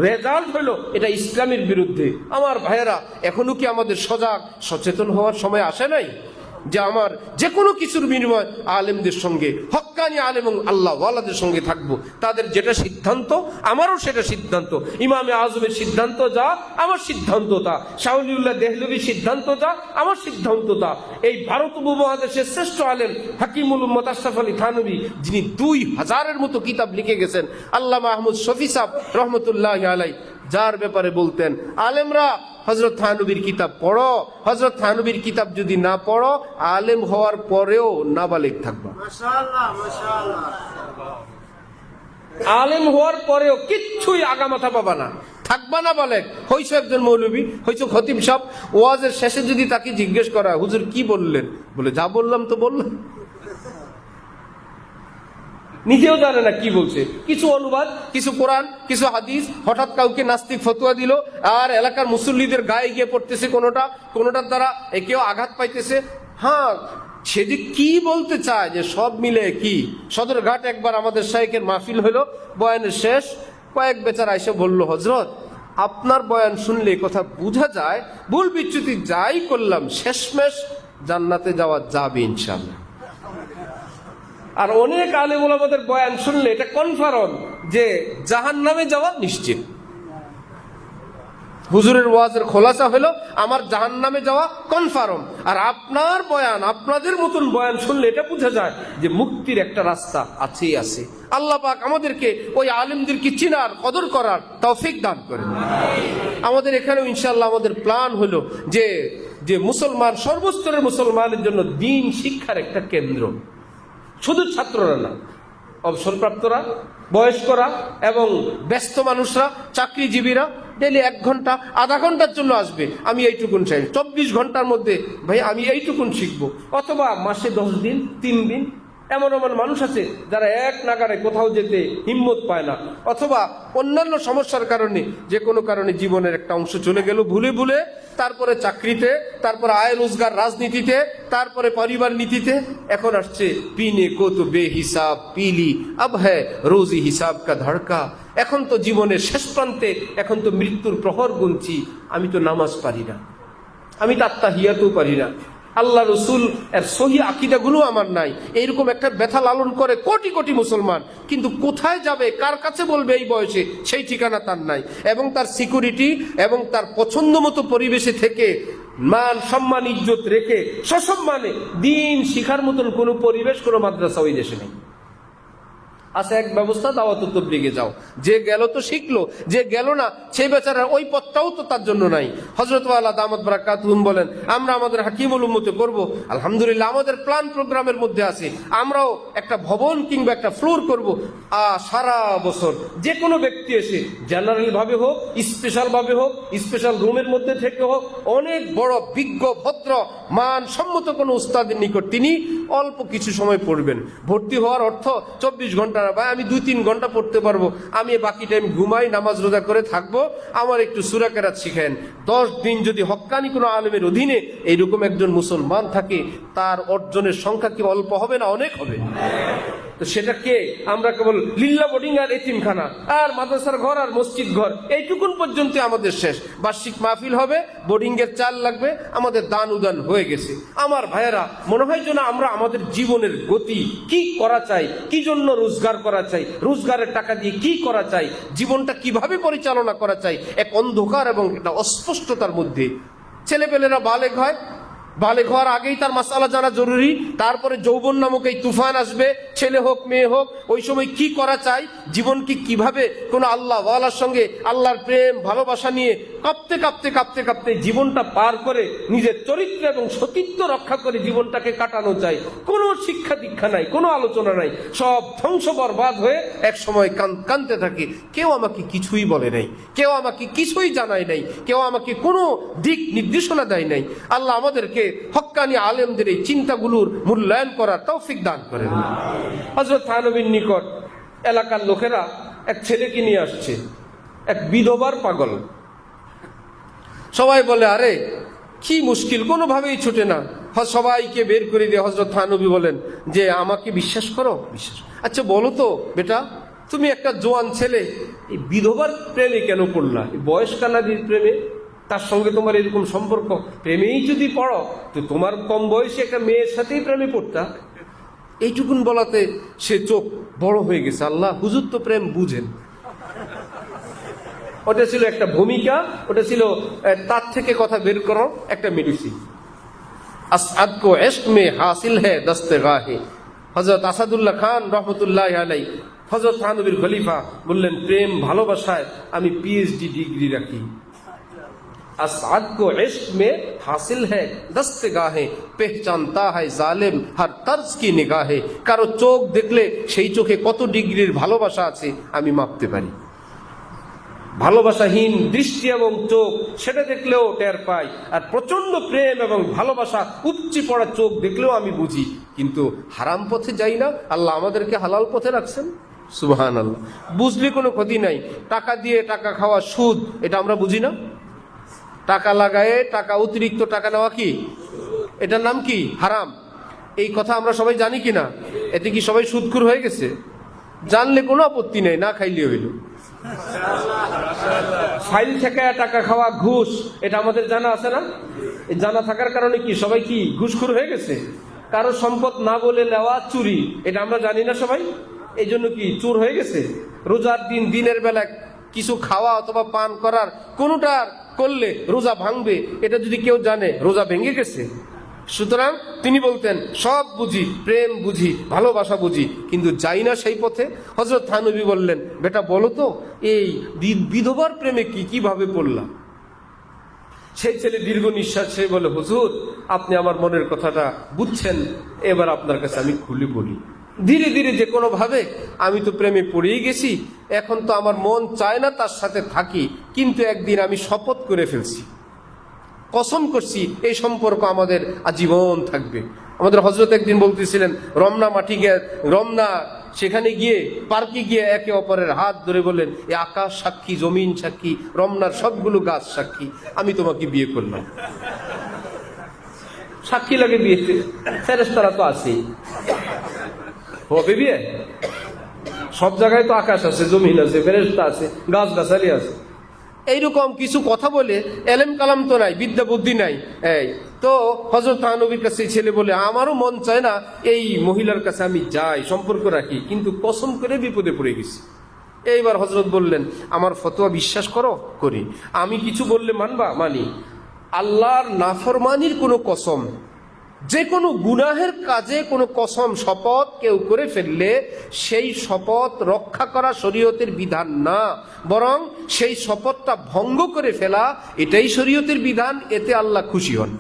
রেজাল্ট হলো এটা ইসলামের বিরুদ্ধে। আমার ভাইয়েরা, এখনো কি আমাদের সজাগ সচেতন হওয়ার সময় আসে নাই যে আমার যে কোনো কিছুর বিনিময় আলেমদের সঙ্গে, হক্কানি আলেম এবং আল্লাহ ওয়ালাদের সঙ্গে থাকবো। তাদের যেটা সিদ্ধান্ত আমারও সেটা সিদ্ধান্ত। ইমামে আজমের সিদ্ধান্ত যা, আমার সিদ্ধান্ত তা। শাহ ওলিউল্লাহ দেহলভির সিদ্ধান্ত যা, আমার সিদ্ধান্ত তা। এই ভারত উপমহাদেশের শ্রেষ্ঠ আলেম হাকিমুল উম্মত আশরাফ আলী থানভী, যিনি 2000-এর মতো কিতাব লিখে গেছেন, আল্লামা আহমদ শফি সাহেব রহমতুল্লাহ আলাই, যার ব্যাপারে বলতেন, আলেমরা হযরত থানভীর কিতাব পড়ো, হযরত থানভীর কিতাব যদি না পড়ো, আলেম হওয়ার পরেও নাবালেগ থাকবা। মাশাআল্লাহ, মাশাআল্লাহ। আলেম হওয়ার পরেও কিচ্ছুই আগামাথা পাবা না, থাকবা না বালেগ। হইছো একজন মৌলবী, হইছো খতিব সাহেব, ওয়াজের শেষে যদি তাকে জিজ্ঞেস করা, হুজুর কি বললেন, বলে যা বললাম তো বললাম। নিজেও জানে না কি বলছে, কিছু অনুবাদ, কিছু কোরআন, কিছু হাদিস, হঠাৎ কাউকে নাস্তিক ফতোয়া দিল, আর এলাকার মুসল্লিদের গায়ে গিয়ে পড়তেছে কোনোটার দ্বারা কেউ আঘাত পাইতেছে। হ্যাঁ, সে যে কি বলতে চায়, যে সব মিলে কি। সদরঘাট একবার আমাদের শাইখের মাহফিল হলো, বয়ানের শেষ, কয়েক বেচারা এসে বলল, হজরত আপনার বয়ান শুনলে কথা বোঝা যায়, ভুল বিচ্যুতি যাই করলাম শেষমেশ জান্নাতে যাওয়া যাবে ইনশাআল্লাহ। আর অনেক আলেম ওলামাদের বয়ান শুনলে এটা কনফার্ম যে জাহান্নামে যাওয়া নিশ্চিত। হুজুরের ওয়াজের খোলাসা হলো আমার জাহান্নামে যাওয়া কনফার্ম। আর আপনার বয়ান, আপনাদের মতন বয়ান শুনলে এটা বোঝা যায় যে মুক্তির একটা রাস্তা আছেই আছে। আল্লাহ পাক আমাদেরকে ওই আলেমদেরকে চিনার, কদর করার তৌফিক দান করেন। আমাদের এখানেও ইনশাআল্লাহ আমাদের প্ল্যান হলো যে মুসলমান, সর্বস্তরের মুসলমানের জন্য দ্বীন শিক্ষার একটা কেন্দ্র। শুধু ছাত্ররা না, অবসরপ্রাপ্তরা, বয়স্করা এবং ব্যস্ত মানুষরা, চাকরিজীবীরা ডেলি 1 ঘন্টা, আধা ঘন্টার জন্য আসবে, আমি এইটুকুন চাই। 24 ঘন্টার মধ্যে ভাই আমি এইটুকুন শিখবো। অথবা মাসে 10 দিন, 3 দিন। এমন মানুষ আছে যারা এক নাগারে কোথাও যেতে হিম্মত পায় না, অথবা অন্যান্য সমস্যার কারণে, যে কোনো কারণে জীবনের একটা অংশ চলে গেল ভুলে, তারপরে চাকরিতে, তারপরে আয় রোজগার, রাজনীতিতে, তারপরে পরিবার নীতিতে, এখন আসছে পিনে কো তো বেহিসাব পিলি আব হ্যায় রোজি হিসাব কা ধড়কা। এখন তো জীবনের শেষ প্রান্তে, এখন তো মৃত্যুর প্রহর গুনছি, আমি তো নামাজ পারি না, আমি তাত্তাহিয়াতও পারি না, আল্লাহ রসুল এর সহি আকীদাগুলো আমার নাই। এইরকম একটা ব্যথা লালন করে কোটি কোটি মুসলমান, কিন্তু কোথায় যাবে, কার কাছে বলবে এই বয়সে, সেই ঠিকানা তার নাই। এবং তার সিকিউরিটি এবং তার পছন্দ মতো পরিবেশে থেকে মান সম্মান ইজ্জত রেখে সসম্মানে দিন শিখার মতন কোনো পরিবেশ, কোনো মাদ্রাসা ওই দেশে নেই। আছে এক ব্যবস্থা, দাওয়াত তাবলীগে যাও, যে গেল তো শিখলো, যে গেল না সেই বেচারা ওই পথটাও তো তার জন্য নাই। হযরত ওয়ালা দামাত বারাকাতুহুম বলেন, আমরা আমাদের হাকিমুল উম্মতে করব, আলহামদুলিল্লাহ আমাদের প্ল্যান প্রোগ্রামের মধ্যে আছে। আমরাও একটা ভবন কিংবা একটা ফ্লোর করব, সারা বছর যে কোনো ব্যক্তি এসে জেনারেল ভাবে হোক, স্পেশাল ভাবে হোক, স্পেশাল রুমের মধ্যে থেকে হোক, অনেক বড় বিজ্ঞ ভদ্র মান সম্মত কোনো উস্তাদের নিকট তিনি অল্প কিছু সময় পড়বেন। ভর্তি হওয়ার অর্থ 24 ঘন্টা না ভাই, আমি 2-3 ঘন্টা পড়তে পারবো, আমি বাকি টাইম ঘুমাই, নামাজ রোজা করে থাকবো, আমার একটু সূরা কেরাত শিখেন। 10 দিন যদি হক্কানি কোনো আলেমের অধীনে এইরকম একজন মুসলমান থাকে, তার অর্জনের সংখ্যা কি অল্প হবে না, অনেক হবে। তো সেটা কে? আমরা কেবল লিল্লা বোর্ডিং আর এতিমখানা আর মাদ্রাসার ঘর আর মসজিদ ঘর, এইটুকুন পর্যন্ত আমাদের শেষ। বার্ষিক মাহফিল হবে, বোর্ডিং এর চাল লাগবে, আমাদের দান উদান হয়ে গেছে। আমার ভাইয়েরা, মনে হয় যেন আমরা আমাদের জীবনের গতি কি করা চাই, কি জন্য রোজগার করা চাই, রোজগারের টাকা দিয়ে কি করা চাই, জীবনটা কিভাবে পরিচালনা করা চাই, এক অন্ধকার এবং একটা অস্পষ্টতার মধ্যে ছেলেপেলেরা বালেগ হয়। বালেগ হওয়ার আগেই তার মাসালা জানা জরুরি। তারপরে যৌবন নামক এই তুফান আসবে, ছেলে হোক মেয়ে হোক, ওই সময় কি করা চাই, জীবনকে কিভাবে কোনো আল্লাহ ওয়ালার সঙ্গে আল্লাহর প্রেম ভালোবাসা নিয়ে কাঁপতে কাঁপতে কাঁপতে কাঁপতে জীবনটা পার করে নিজের চরিত্র এবং সতীত্ব রক্ষা করে জীবনটাকে কাটানো চাই। কোনো শিক্ষা দীক্ষা নাই, কোনো আলোচনা নাই, সব ধ্বংস বরবাদ হয়ে এক সময় কাঁদতে থাকে। কেউ আমাকে কিছুই বলে নাই, কেউ আমাকে কিছুই জানায় নাই, কেউ আমাকে কোনো দিক নির্দেশনা দেয় নাই। আল্লাহ আমাদেরকে হক্কানি আলেমদের এই চিন্তাগুলোর মূল্যায়ন করার তৌফিক দান করেন। হযরত থানবীর নিকট এলাকার লোকেরা এক ছেলেকে নিয়ে আসছে, এক বিধবার পাগল। সবাই বলে, আরে কি মুশকিল, কোনোভাবেই ছুটে না। সবাইকে বের করে দিয়ে হযরত থানবী বলেন যে আমাকে বিশ্বাস করো। বিশ্বাস? আচ্ছা বলো তো বেটা, তুমি একটা জোয়ান ছেলে, এই বিধবার প্রেমে কেন পড়লা? বয়স্কা নারীর প্রেমে, তার সঙ্গে তোমার এরকম সম্পর্ক, প্রেমেই যদি পড়ো তো তোমার কম বয়সে একটা মেয়ের সাথেই প্রেমে পড়তা। এইটুকুন বলাতে সে চোখ বড় হয়ে গেছে। আল্লাহ, হুজুর তো প্রেম বুঝেন। ওটা ছিল একটা ভূমিকা, ওটা ছিল তার থেকে কথা বের করো একটা মেডিসিন। আসআদ কো ইশক মে হাসিল হ্যায় দস্তগাহে। হযরত আসাদুল্লাহ খান রহমতুল্লাহ আলাই, হযরত থানবীর খলিফা, বললেন প্রেম ভালোবাসায় আমি পিএইচডি ডিগ্রি রাখি। আসআদ কো ইশক মে হাসিল হ্যায় দস্তগাহে, পেহচানতা হয় জালেম হর তর্জ কি নিগাহে। কারো চোখ দেখলে সেই চোখে কত ডিগ্রির ভালোবাসা আছে আমি মাপতে পারি। ভালোবাসাহীন দৃষ্টি এবং চোখ, সেটা দেখলেও টের পাই। আর প্রচন্ড প্রেম এবং ভালোবাসা উপচে পড়া চোখ দেখলেও আমি বুঝি। কিন্তু হারাম পথে যাই না, আল্লাহ আমাদেরকে হালাল পথে রাখছেন। সুবহানাল্লাহ। বুঝলে কোনো ক্ষতি নাই। টাকা দিয়ে টাকা খাওয়া সুদ, এটা আমরা বুঝি না? টাকা লাগায়ে টাকা, অতিরিক্ত টাকা নেওয়া কি, এটার নাম কি? হারাম। এই কথা আমরা সবাই জানি কিনা? এতে কি সবাই সুদখোর হয়ে গেছে? জানলে কোনো আপত্তি নেই, না খাইলে হইল। ফাইল থেকে টাকা খাওয়া, ঘুষ, এটা আমাদের জানা আছে না? এই জানা থাকার কারণে কি সবাই কি ঘুষখোর হয়ে গেছে? কারো সম্পদ না বলে নেওয়া, চুরি, এটা আমরা জানি না সবাই? এই জন্য কি চোর হয়ে গেছে? রোজার দিন দিনের বেলা কিছু খাওয়া অথবা পান করার কোনোটা করলে রোজা ভাঙবে, এটা যদি কেউ জানে, রোজা ভেঙে গেছে। সুতরাং তিনি বলতেন সব বুঝি, প্রেম বুঝি, ভালোবাসা বুঝি, কিন্তু যাই না সেই পথে। হযরত থানবী বললেন, বেটা বলো তো এই বিধবার প্রেমে কিভাবে পড়লাম? সেই ছেলে দীর্ঘ নিঃশ্বাস ছেড়ে বলে, হুজুর আপনি আমার মনের কথাটা বুঝছেন, এবার আপনার কাছে আমি খুলে বলি। ধীরে ধীরে যে কোনো ভাবে আমি তো প্রেমে পড়েই গেছি, এখন তো আমার মন চায় না তার সাথে থাকি, কিন্তু একদিন আমি শপথ করে ফেলছি, কসম করছি এই সম্পর্ক আমাদের আজীবন থাকবে। আমাদের হযরত একদিন বলতেছিলেন, রমনা মাটি গিয়ে, রমনা সেখানে গিয়ে পার্কে গিয়ে একে অপরের হাত ধরে বললেন, এ আকাশ সাক্ষী, জমিন সাক্ষী, রমনার সবগুলো গাছ সাক্ষী, আমি তোমাকে বিয়ে করলাম। সাক্ষী লাগে বিয়েতে, ফেরেশতারা তো আছেই, হবে বিয়ে? সব জায়গায় তো আকাশ আছে, জমিন আছে, ফেরেশতা আছে, গাছ গাছালি আছে। এইরকম কিছু কথা বলে, এলেম কালাম তো নাই, বিদ্যা বুদ্ধি নাই। এই তো হযরত থানবীর কাছে ছেলে বলে, আমারও মন চায় না এই মহিলার কাছে আমি যাই, সম্পর্ক রাখি, কিন্তু কসম করে বিপদে পড়ে গেছি। এইবার হযরত বললেন, আমার ফতোয়া বিশ্বাস করো? করি। আমি কিছু বললে মানবা? মানি। আল্লাহর নাফরমানির কোনো কসম, যে কোনো গুনাহের কাজে কোনো কসম, শপথ কেউ করে ফেললে সেই শপথ রক্ষা করা শরীয়তের বিধান না, বরং সেই শপথটা ভঙ্গ করে ফেলা এটাই শরীয়তের বিধান, এতে আল্লাহ খুশি হন।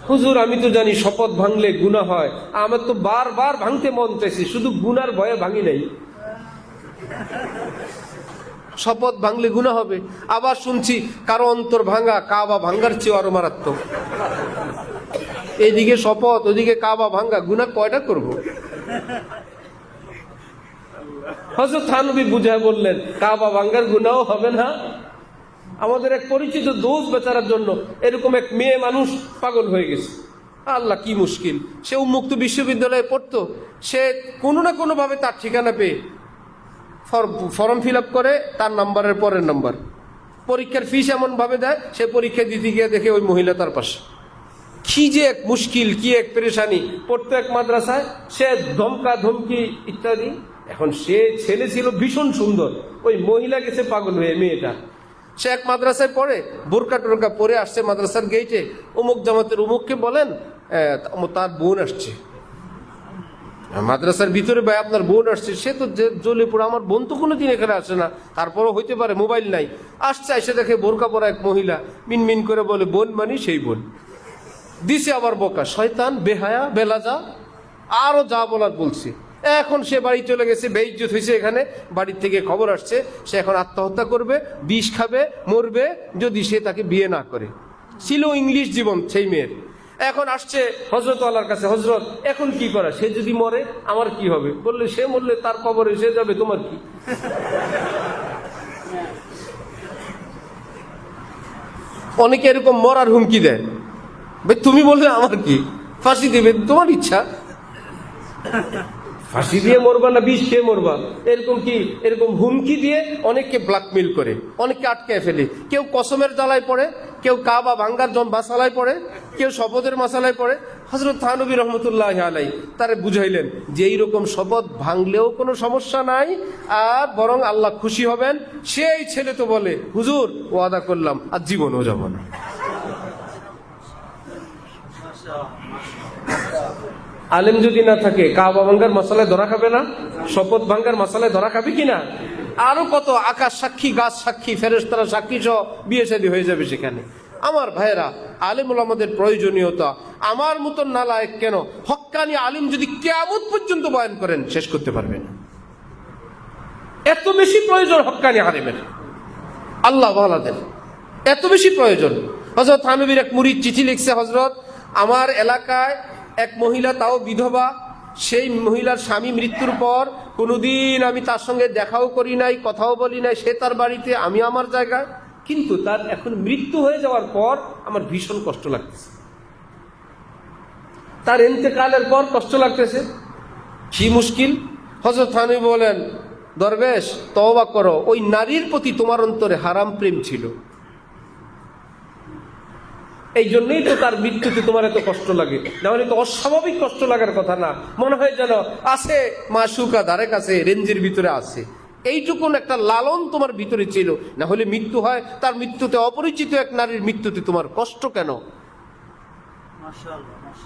হুজুর আমি তো জানি শপথ ভাঙলে গুনাহ হয়, আমার তো বারবার ভাঙতে মন চাইছে, শুধু গুনার ভয়ে ভাঙি নাই। শপথ ভাঙলে গুনাহ হবে। আবার শুনছি কারো অন্তর ভাঙা কাবা ভাঙ্গার চেয়ে আরো মারাত্মক। এইদিকে শপথ, ওদিকে কাবা ভাঙ্গা, গুনাহ কয়টা করব? হযরত থানবী বুঝায় বললেন, কাবা ভাঙ্গার গুনাহ হবে না। আমাদের এক পরিচিত দোস্ত বেচারার জন্য এরকম এক মেয়ে মানুষ পাগল হয়ে গেছে। আল্লাহ কি মুশকিল, সে উন্মুক্ত বিশ্ববিদ্যালয়ে পড়তো, সে কোনো না কোনোভাবে তার ঠিকানা পেয়ে ফর্ম ফিল আপ করে তার নাম্বারের পরের নাম্বার, পরীক্ষার ফিস এমনভাবে দেয়, সে পরীক্ষা দিতে গিয়ে দেখে ওই মহিলা তার পাশে। কি যে এক মুশকিল, কি এক পেরেশানি। পড়তো এক মাদ্রাসায়, সে ধমকা ধমকি ইত্যাদি। এখন সে ছেলে ছিল ভীষণ সুন্দর, ওই মহিলা গেছে পাগল হয়ে মেয়েটা। সে এক মাদ্রাসায় পড়ে, বোরকা টোরকা পরে আসছে মাদ্রাসার গেইটে, অমুক জামাতের অমুককে বলেন তার বোন আসছে মাদ্রাসার ভিতরে, ভাই আপনার বোন আসছে। সে তো জ্বলে পড়ে, আমার বোন তো কোনোদিন এখানে আসে না, তারপরও হইতে পারে, মোবাইল নাই। আসছে, এসে দেখে বোরকা পরা এক মহিলা, মিনমিন করে বলে বোন মানি সেই বোন। দিছে আবার বকা, শয়তান, বেহায়া, বেলাজা, আরো যা বলার বলছে। এখন সে বাড়ি চলে গেছে, বেইজ্জত হয়েছে। এখানে বাড়ির থেকে খবর আসছে সে এখন আত্মহত্যা করবে, বিষ খাবে, মরবে যদি সে তাকে বিয়ে না করে। ছিল ইংলিশ জীবন সেই মেয়ের। এখন আসছে হজরত আল্লাহর কাছে, হজরত এখন কি করা, সে যদি মরে আমার কি হবে? বললে সে মরলে তার কবরে সে যাবে, তোমার কি? অনেকে এরকম মরার হুমকি দেয়, ভাই তুমি বললে আমার কি, ফাঁসি দেবে, তোমার ইচ্ছা, ফাঁসি দিয়ে মরবা না বিষ খেয়ে মরবা, এরকম কি, এরকম হুমকি দিয়ে অনেককে ব্ল্যাকমেল করে, অনেককে আটকায় ফেলে। কেউ কসমের জ্বালায় পড়ে, কেউ কাবা ভাঙ্গার মাসালায় পড়ে, কেউ শপথের মাসালায় পড়ে। হযরত থানবী রহমতুল্লাহ আলাইহি তারে বুঝাইলেন যে এইরকম শপথ ভাঙলেও কোনো সমস্যা নাই, আর বরং আল্লাহ খুশি হবেন। সেই ছেলে তো বলে হুজুর ওয়াদা করলাম আর জীবনও যাব না। আলেম যদি না থাকে কাবা ভাঙ্গার মশালায় ধরা খাবে না? শপথ ভাঙ্গার মশালায় ধরা খাবে কিনা? আরো কত আকাশ সাক্ষী, গাছ সাক্ষী, ফেরেশতারা সাক্ষী সহ বিয়ে শাদী হয়ে যাবে সেখানে। আমার ভাইয়েরা, আলেম ওলামাদের প্রয়োজনীয়তা আমার মতন নালায়েক কেন, হক্কানি আলিম যদি কিয়ামত পর্যন্ত বয়ান করেন শেষ করতে পারবেন। এত বেশি প্রয়োজন হক্কানি আলিমের, আল্লাহ ওয়ালাদের এত বেশি প্রয়োজন। হযরত থানবীর এক মুরিদ চিঠি লিখছে, হযরত আমার এলাকায় এক মহিলা, তাও বিধবা, সেই মহিলার স্বামী মৃত্যুর পর কোনোদিন আমি তার সঙ্গে দেখাও করি নাই, কথাও বলি নাই, সে তার বাড়িতে, আমি আমার জায়গায়, কিন্তু তার এখন মৃত্যু হয়ে যাওয়ার পর আমার ভীষণ কষ্ট লাগতেছে, তার ইন্তেকালের পর কষ্ট লাগতেছে। কি মুশকিল। হযরত থানবী বলেন, দরবেশ তওবা করো, ওই নারীর প্রতি তোমার অন্তরে হারাম প্রেম ছিল, এই জন্যই তো তার মৃত্যুতে তোমার এত কষ্ট লাগে। নাহলে তো অস্বাভাবিক কষ্ট লাগার কথা না, মনে হয় যেন আছে মাশুকা ধারে কাছে, রেঞ্জের ভিতরে আছে, এইটুকুন একটা লালন তোমার ভিতরে ছিল। না হলে মৃত্যু হয়, তার মৃত্যুতে, অপরিচিত এক নারীর মৃত্যুতে তোমার কষ্ট কেন?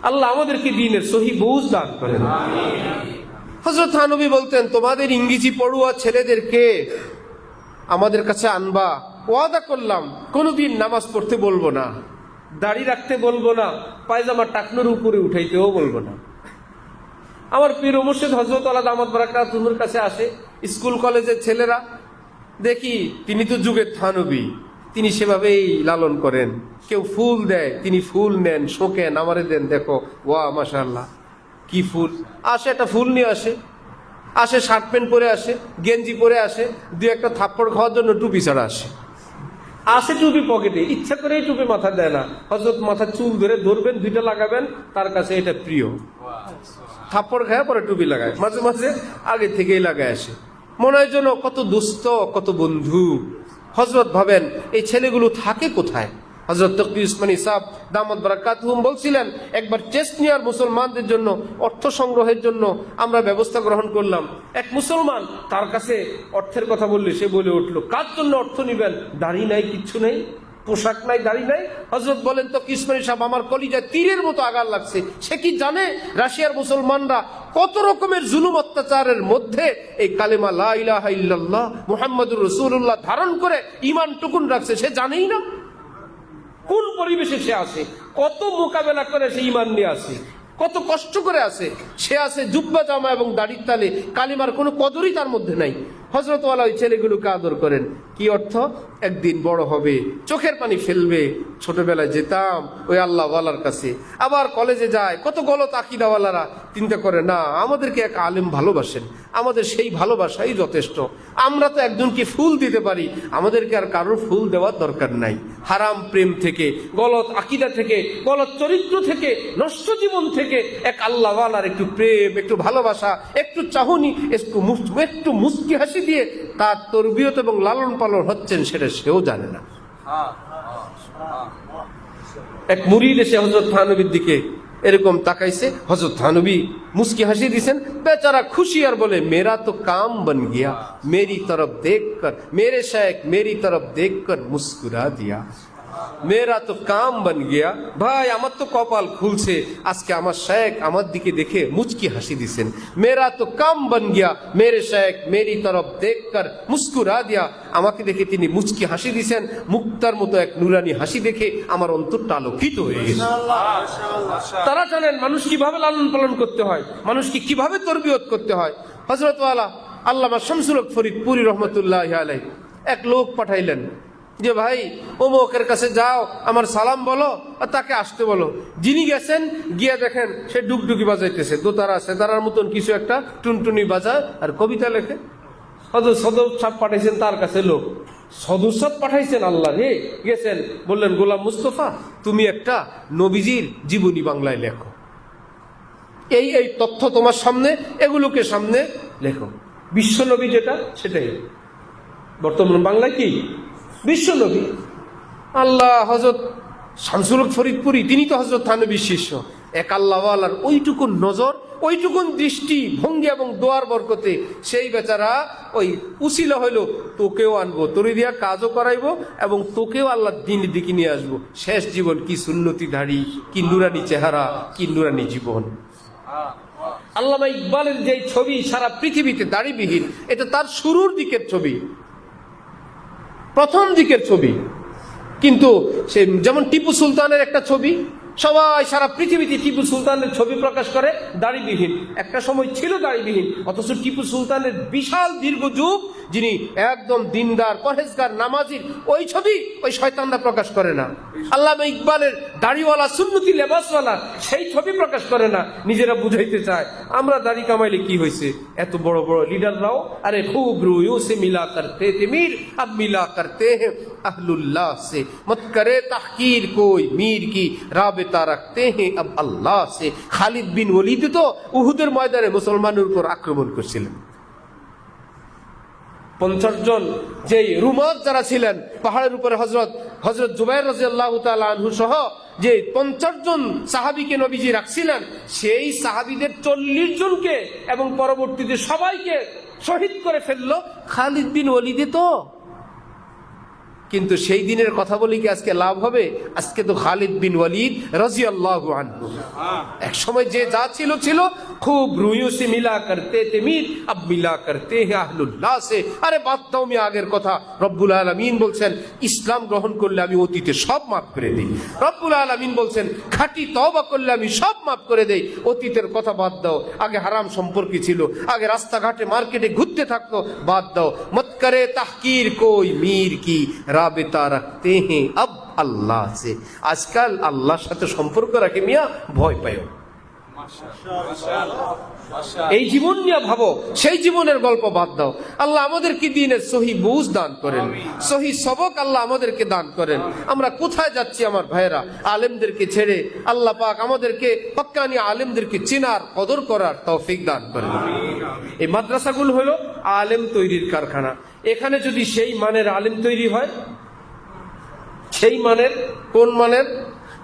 আল্লাহ আমাদেরকে দ্বীনের সহি বুঝ দান করেন। হযরত থানবী বলতেন, তোমাদের ইংরেজি পড়ুয়া ছেলেদেরকে আমাদের কাছে আনবা, ওয়াদা করলাম কোনোদিন নামাজ পড়তে বলবো না, দাড়ি রাখতে বলবো না, পায়জামা টাকনোর উপরে উঠাইতেও বলবো না। আমার পীর ও মুর্শিদ হযরত আলা দামাত বারাকাতুহুর কাছে আসে স্কুল কলেজের ছেলেরা, দেখি তিনি তো যুগের থানবী, তিনি সেভাবেই লালন করেন। কেউ ফুল দেয়, তিনি ফুল নেন, শোকেন, আমারে দেন, দেখো ওয়া মাশাআল্লাহ কি ফুল। আসে একটা ফুল নিয়ে আসে, আসে শার্ট প্যান্ট পরে আসে, গেঞ্জি পরে আসে, দু একটা থাপ্পড় খাওয়ার জন্য টুপি ছাড়া আসে, আসে টুপি পকেটে, ইচ্ছা করে টুপি মাথা দেয় না। হযরত মাথার চুল ধরে ধরবেন, দুইটা লাগাবেন, তার কাছে এটা প্রিয়। থাপ্পড় খায় পরে টুপি লাগায়, মাঝে মাঝে আগে থেকেই লাগায় আসে, মনে হয় যেন কত দুস্থ, কত বন্ধু। হযরত ভাবেন এই ছেলেগুলো থাকে কোথায়? হযরত তকি উসমানী সাহেব দামাত বারাকাতুহুম বলছিলেন, একবার চেচনিয়ার মুসলমানদের জন্য অর্থ সংগ্রহের জন্য আমরা ব্যবস্থা গ্রহণ করলাম। এক মুসলমান, তার কাছে অর্থের কথা বললে সে বলে উঠলো, কার জন্য অর্থ নিবেন? দাড়ি নাই, কিচ্ছু নেই, পোশাক নাই, দাড়ি নাই। হযরত বলেন, তকি উসমানী সাহেব আমার কলিজায় তীরের মতো আঘাত লাগছে। সে কি জানে রাশিয়ার মুসলমানরা কত রকমের জুলুম অত্যাচারের মধ্যে এই কালেমা লা ইলাহা ইল্লাল্লাহ মুহাম্মাদুর রাসূলুল্লাহ ধারণ করে ঈমান টুকুন রাখছে, সে জানেই না। কোন পরিবেশে সে আছে, কত মোকাবেলা করে সে ঈমান নিয়ে আসে, কত কষ্ট করে আসে। সে আছে জুব্বা জামা এবং দাড়ির তালে, কালিমার কোনো কদরই তার মধ্যে নাই। হযরত ওয়ালা ওই ছেলেগুলোকে আদর করেন। কি অর্থ? একদিন বড় হবে, চোখের পানি ফেলবে। ছোটবেলায় যেতাম ওই আল্লাহ ওয়ালার কাছে, আবার কলেজে যায়, কত গলত আকিদাওয়ালারা চিন্তা করে, না আমাদেরকে এক আলেম ভালোবাসেন, আমাদের সেই ভালোবাসাই যথেষ্ট। আমরা তো একজনকে ফুল দিতে পারি, আমাদেরকে আর কারোর ফুল দেওয়ার দরকার নাই। হারাম প্রেম থেকে, গলত আকীদা থেকে, গলত চরিত্র থেকে, নষ্ট জীবন থেকে এক আল্লাহওয়ালার একটু প্রেম, একটু ভালোবাসা, একটু চাহনি, একটু মুস্কি হাসি দিয়ে তার তরবিয়ত এবং লালন পালন হচ্ছেন সেটা সেও জানে না। এক মুরিদ এসে হযরত থানবীর দিকে এরকম তাকাইছে, হযরত থানবী মুস্কি হাসি দিছেন, বেচারা খুশি আর বলে, মেরা তো কাম বন গিয়া মেরি তরফ দেখ কর, মেরে শায়েখ মেরি তরফ দেখ কর মুস্কুরা দিয়া। মেরা তো কাম বন গিয়া, ভাই আমার তো কপাল খুলছে, আজকে আমার শায়েখ আমার দিকে দেখে মুচকি হাসি দিছেন। মেরা তো কাম বন গিয়া মেরে শায়েখ মেরি তরফ দেখ কর মুস্কুরা দিয়া, আমাকে দেখে তিনি মুচকি হাসি দিছেন, মুক্তার মতো এক নুরানি হাসি দেখে আমার অন্তরটা আলোকিত হয়ে গেছে। তারা জানেন মানুষ কিভাবে লালন পালন করতে হয়, মানুষকে কিভাবে তরবিয়ত করতে হয়। হযরত ওয়ালা আল্লামা শামসুল হক ফরিদপুরি রহমতুল্লাহ আলাইহি এক লোক পাঠাইলেন যে ভাই অমুকের কাছে যাও, আমার সালাম বলো আর তাকে আসতে বলো। যিনি গেছেন গিয়ে দেখেন সে ডুগডুগি বাজাইতেছে, দোতারা সেতারার মতন কিছু একটা টুনটুনি বাজায় আর কবিতা লেখে। হযরত সদর সাহেব পাঠাইছেন তার কাছে লোক, সদর সাহেব পাঠাইছেন আল্লাহ রে, গেছেন বললেন, গোলাম মুস্তফা তুমি একটা নবীজির জীবনী বাংলায় লেখো, এই এই তথ্য তোমার সামনে, এগুলোকে সামনে লেখো। বিশ্ব নবী যেটা সেটাই বর্তমান বাংলায় কি বিশ্ব নবী। আল্লাহ হযরত শামসুল হক ফরিদপুরি তিনি তো হযরত থানবীর শিষ্য, এক আল্লাহওয়ালার ওইটুকুন নজর, ওইটুকুন দৃষ্টি ভঙ্গি এবং দোয়ার বরকতে সেই বেচারা ওই উসিলা হইল, তোকেও আনবো, তোরে দিয়া কাজও করাইবো এবং তোকেও আল্লাহর দিনের দিকে নিয়ে আসবো। শেষ জীবন কি সুন্নতি দাড়ি, কি নুরানি চেহারা, কি নুরানি জীবন। আল্লামা ইকবালের যে ছবি সারা পৃথিবীতে দাড়িবিহীন, এটা তার শুরুর দিকের ছবি, প্রথম দিকের ছবি। কিন্তু সে যেমন টিপু সুলতানের একটা ছবি, সবাই সারা পৃথিবীতে টিপু সুলতানের ছবি প্রকাশ করে দাড়িবিহীন, একটা সময় ছিল দাড়িবিহীন, অথচ টিপু সুলতানের বিশাল দীর্ঘ যুগ যিনি একদম দিনদার পরহেজগার নামাজির, ওই ছবি ওই শয়তানরা প্রকাশ করে না। আল্লামা ইকবালের দাড়িওয়ালা সুন্নতি লেবাসওয়ালা সেই ছবি প্রকাশ করে না, নিজেরা বুঝাইতে চায় আমরা দাড়ি কামাইলে কি হয়েছে। এত বড় বড় লিডাররাও আরে খুব রুয়ো সে মিলা করতে थे मीर अब मिला करते हैं अहलुल्लाह से मत करे तहकीर कोई मीर की राबता रखते हैं अब अल्लाह से। খালিদ বিন ওলীদ তো উহুদের ময়দানে মুসলমানের উপর আক্রমণ করছিলেন। 50 জন যেই রুমাত যারা ছিলেন পাহাড়ের উপরে, হযরত জুবাইর রাদিয়াল্লাহু তাআলা আনহু সহ যে 50 জন সাহাবীকে নবীজি রাখছিলেন, সেই সাহাবীদের 40 জনকে এবং পরবর্তীতে সবাইকে শহীদ করে ফেললো খালিদ বিন ওলীদ তো। কিন্তু সেই দিনের কথা বলি কি আজকে লাভ হবে? আজকে তো খালিদ বিন ওলীদ রাদিয়াল্লাহু আনহু এক সময় যে যা ছিল ছিল, খুব রুয়ু সে মিলা করতে थे मीर अब मिला करते हैं अहलुल्लाह से। আরে বাদ দাও আমি আগের কথা, রব্বুল আলামিন বলছেন ইসলাম গ্রহণ করলে আমি অতীতে সব মাফ করে দিই। রব্বুল আলামিন বলছেন খাঁটি তওবা করলে আমি সব মাফ করে দেই। অতীতের কথা বাদ দাও, আগে হারাম সম্পর্কে ছিল, আগে রাস্তাঘাটে মার্কেটে ঘুরতে থাকতো, বাদ দাও। মত করে তাহকির কোই मीर की রাবেতা রাখতে हैं अब আল্লাহ সে। আজকাল আল্লাহর সাথে সম্পর্ক রাখে মিয়া ভয় পায়। এই জীবন নিয়ে ভাবো, সেই জীবনের গল্প বাদ দাও। আল্লাহ আমাদেরকে দিনের সহি বুঝ দান করেন, সহি সবক আল্লাহ আমাদেরকে দান করেন। আমরা কোথায় যাচ্ছি আমার ভাইয়েরা? আলেমদেরকে ছেড়ে আল্লাহ পাক আমাদেরকে হক্কানি আলেমদেরকে চেনার কদর করার তৌফিক দান করেন। এই মাদ্রাসাগুলো হলো আলেম তৈরির কারখানা। এখানে যদি সেই মানের আলেম তৈরি হয়, সেই মানের, কোন মানের?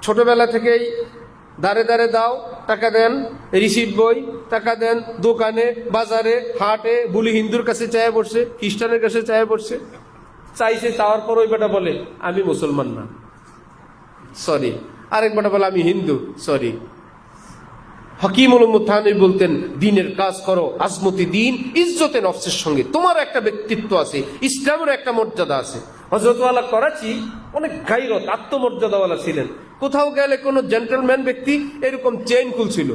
ছোটবেলা থেকেই দাঁড়ে দাঁড়ে দাও, টাকা দেন, রিসিট বই, টাকা দেন, দোকানে বাজারে হাটে বুলি হিন্দুর কাছে চায় পড়ছে, খ্রিস্টানের কাছে চায় পড়ছে, চাইছে, চাওয়ার পর ওই বেটা বলে আমি মুসলমান না, সরি। আরেক বেটা বলে আমি হিন্দু, সরি। হকিমুল মুথানি বলতেন দিনের কাজ করো আজমতি দিন ইজ্জতে নফসের সঙ্গে। তোমার একটা ব্যক্তিত্ব আছে, ইসলামের একটা মর্যাদা আছে। হযরত ওয়ালা করাচি অনেক গায়রত আত্মমর্যাদাওয়ালা ছিলেন। কোথাও গেলে কোনো জেন্টলম্যান ব্যক্তি এরকম চেইন খুলছিল,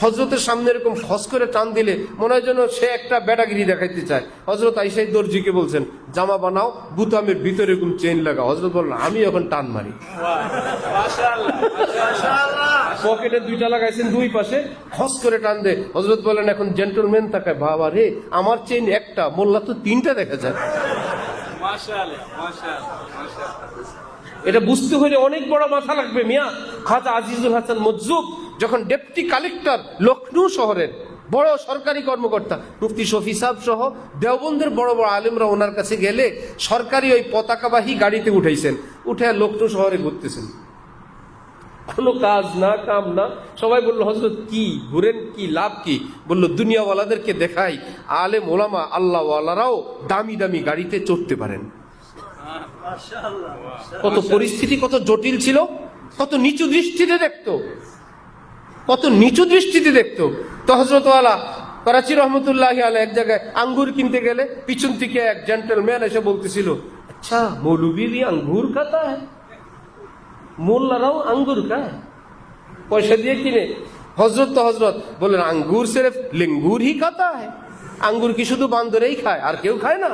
হযরতের সামনে এরকম খস করে টান দিলে মনে হয় যেন সে একটা বেটাগিরি দেখাইতে চায়। হযরত আয়েশা দর্জিকে বলছেন জামা বানাও, বুতামের ভিতরে এরকম চেইন লাগাও। হযরত বললেন আমি এখন টান মারি। পকেটে 2টা লাগাইছেন দুই পাশে, খস করে টান দে। হযরত বলেন এখন জেন্টলম্যান তাকায়, বাবা রে আমার চেইন একটা, মোল্লা তো 3টা দেখা যায়। এটা বুঝতে হলে অনেক বড় মাথা লাগবে মিয়া। খাজা আজিজুল হাসান মজজুব যখন ডেপুটি কালেক্টর লখনৌ শহরের বড় সরকারি কর্মকর্তা, মুফতি শফি সাহেব সহ দেওবন্দের বড় বড় আলেমরা ওনার কাছে গেলে সরকারি ওই পতাকাবাহী গাড়িতে উঠাইছেন, উঠে লখনৌ শহরে ঘুরতেছেন, কোনো কাজ না কাম না। সবাই বললো হযরত কি ঘুরেন, কি লাভ কি? বললো দুনিয়াওয়ালাদেরকে দেখাই আলেম ওলামা আল্লাহওয়ালারাও দামি দামি গাড়িতে চড়তে পারেন। কত পরিস্থিতি কত জটিল ছিল, কত নিচু দৃষ্টিতে দেখতো, কত নিচু দৃষ্টিতে দেখতো। তো হযরত ওয়ালা করাচি রহমতুল্লাহি আলাইহি এক জায়গায় আঙ্গুর কিনতে গেলে পিছন থেকে এক জেন্টলম্যান এসে বলতেছিল, আচ্ছা মৌলবি ভি আঙ্গুর খাতা হ্যায়, মোল্লারাও আঙ্গুর খায়, পয়সা দিয়ে কিনে। হজরত তো হজরত বললেন আঙ্গুর সির্ফ লিঙ্গুর হি খাতা হ্যায়, আঙ্গুর কি শুধু বান্দরেই খায় আর কেউ খায় না?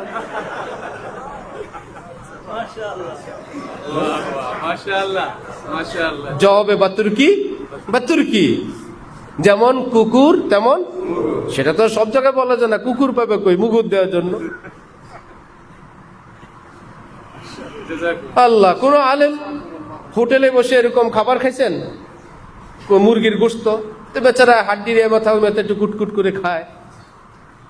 জবাবে বাতুর্কি বাতুর্কি, যেমন কুকুর তেমন। সেটা তো সব জায়গায় বলা যায় না, কুকুর পাবে কই মুগুর দেওয়ার জন্য? আল্লাহ, কোন আলেম হোটেলে বসে এরকম খাবার খাইছেন? মুরগির গোশত, তো বেচারা হাড্ডির এ মাথা ওই মাথা একটু কুটকুট করে খায়।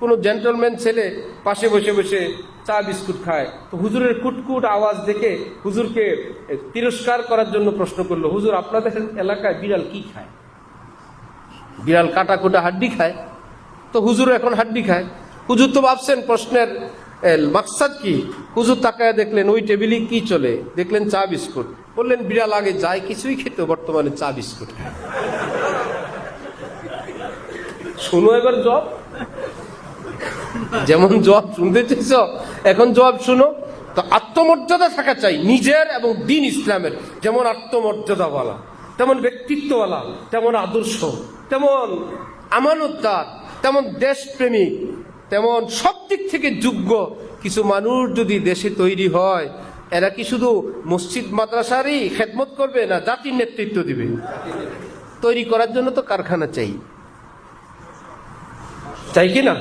কোন জেন্টলম্যান ছেলে পাশে বসে বসে চা বিস্কুট খায়। তো হুজুরের কুটকুট আওয়াজ দেখে হুজুরকে তিরস্কার করার জন্য প্রশ্ন করলো, হুজুর আপনাদের এলাকায় বিড়াল কি খায়? বিড়াল কাটা কোটা হাড্ডি খায়। তো হুজুর এখন হাড্ডি খায়। হুজুর তো ভাবছেন প্রশ্নের মাকসাদ কি। হুজুর তাকায় দেখলেন ওই টেবিলে কি চলে, দেখলেন চা বিস্কুট। বললেন বিড়াল আগে যায় কিছুই খেত, বর্তমানে চা বিস্কুট খায়। শোনো এবার জব, যেমন জব শুনতে চাইছ এখন জব শুনো। তো আত্মমর্যাদা থাকা চাই নিজের এবং দিন ইসলামের। যেমন আত্মমর্যাদাওয়ালা, তেমন ব্যক্তিত্বওয়ালা, তেমন আদর্শ, তেমন আমানতদার, তেমন দেশপ্রেমিক, তেমন সব দিক থেকে যোগ্য কিছু মানুষ যদি দেশে তৈরি হয়, এরা কি শুধু মসজিদ মাদ্রাসারই খেদমত করবে, না জাতির নেতৃত্ব দিবে? তৈরি করার জন্য তো কারখানা চাই, চাই কি না?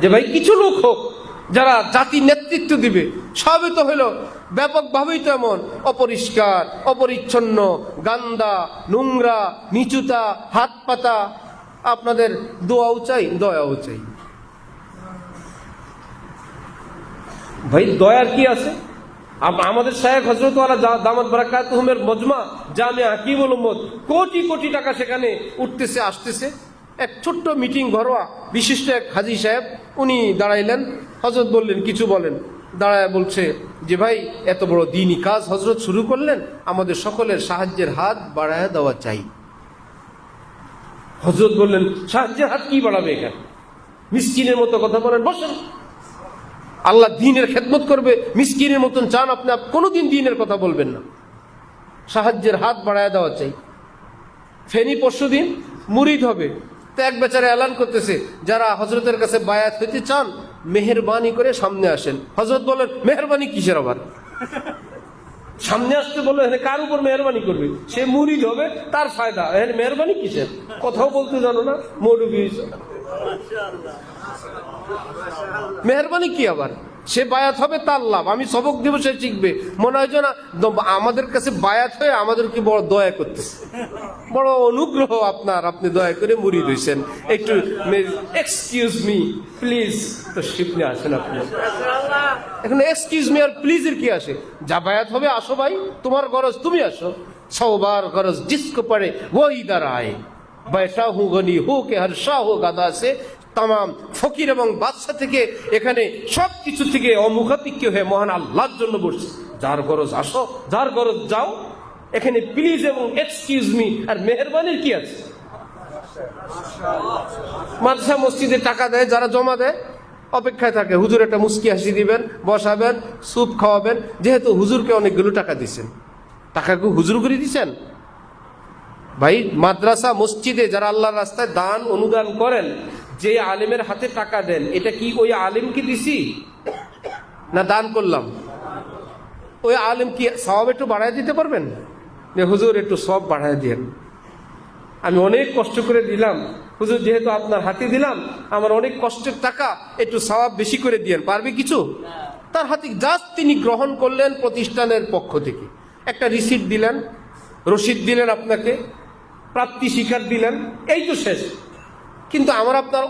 যে ভাই কিছু লোক হোক যারা জাতির নেতৃত্ব দিবে। সবই তো হলো ব্যাপকভাবেই তো এমন অপরিষ্কার, অপরিচ্ছন্ন, গান্দা, নোংরা, নিচুতা, হাত পাতা। আপনাদের দোয়াও চাই, দয়াও চাই। ভাই দয়ার কি আছে? আমাদের শায়েখ হযরত ওয়ালা দামাত বারাকাতুহুমের মজমা জামিয়া হাকিমুল উম্মত, কোটি কোটি টাকা সেখানে উঠতেছে আসতেছে। এক ছোট্ট মিটিং, ঘরোয়া, বিশিষ্ট এক হাজী সাহেব উনি দাঁড়াইলেন। হযরত বললেন কিছু বলেন। দাঁড়ায় বলছে যে ভাই এত বড় দ্বীনি কাজ হযরত শুরু করলেন, আমাদের সকলের সাহায্যের হাত বাড়ায় দেওয়া চাই। হযরত বললেন সাহায্যের হাত কি বাড়াবে এখানে? মিসকিনের মতো কথা বলেন, বসেন। আল্লাহ দ্বীনের খেদমত করবে, মিসকিনের মতন চান আপনি, কোনোদিন দ্বীনের কথা বলবেন না। সাহায্যের হাত বাড়ায় দেওয়া চাই। ফেনী পরশুদিন মুরিদ হবে। তো এক বেচারা এলান করতেছে, যারা হযরতের কাছে বায়াত হইতে চান মেহেরবানি করে সামনে আসেন। হযরত বলেন মেহেরবানি কিসের আবার? সামনে আসতে বললো, এখানে কার উপর মেহরবানি করবে? সে মুরিদ হবে, তার ফায়দা, এখানে মেহরবানি কিসের? কথাও বলতে জানো না, মৌলবী। মেহরবানি কি আবার? সে বায়াত হবে, তার লাভ। আমি সবক দেব, সে শিখবে। মনে হয় না আমাদের কাছে বায়াত হয়ে আমাদেরকে বড় দয়া করতেছে, বড় অনুগ্রহ আপনার, আপনি দয়া করে মুরিদ হইছেন। একটু এক্সকিউজ মি প্লিজ, তো শিখলে আসেন আপনি। এখন এক্সকিউজ মি আর প্লিজের কি আসে? যা বায়াত হবে আসো ভাই, তোমার গরজ তুমি আসো। সবার গরজ জিসকো পড়ে ওই দাঁড়ায়, बैठा हूं गनी हो के हर शाह हो गादा से তাম ফকির এবং বাদশা থেকে এখানে সব কিছু থেকে অমুখাপিক্য হয়ে মহান আল্লাহর জন্য বসছে। যার গরজ আসো, যার গরজ যাও। এখানে প্লিজ এবং এক্সকিউজ মি আর মেহরবানির কি আছে? মাদ্রাসা মসজিদে টাকা দেয়, যারা জমা দেয় অপেক্ষায় থাকে হুজুর একটা মুস্কি হাসি দিবেন, বসাবেন, স্যুপ খাওয়াবেন। যেহেতু হুজুরকে অনেকগুলো টাকা দিচ্ছেন, টাকাকে হুজুর করে দিচ্ছেন। ভাই মাদ্রাসা মসজিদে যারা আল্লাহর রাস্তায় দান অনুদান করেন, যে আলেমের হাতে টাকা দেন, এটা কি ওই আলেমকে দিছি না দান করলাম? ওই আলেম কি সওয়াব একটু বাড়ায় দিতে পারবেন? যে হুজুর একটু সওয়াব বাড়ায় দিয়েন, আমি অনেক কষ্ট করে দিলাম হুজুর, যেহেতু আপনার হাতে দিলাম, আমার অনেক কষ্টের টাকা, একটু সওয়াব বেশি করে দিয়েন, পারবে কিছু? তার হাতে জাস্ট তিনি গ্রহণ করলেন প্রতিষ্ঠানের পক্ষ থেকে, একটা রিসিট দিলেন, রসিদ দিলেন, আপনাকে প্রাপ্তি স্বীকার দিলেন, এই তো শেষ। কিন্তু আমার আপনার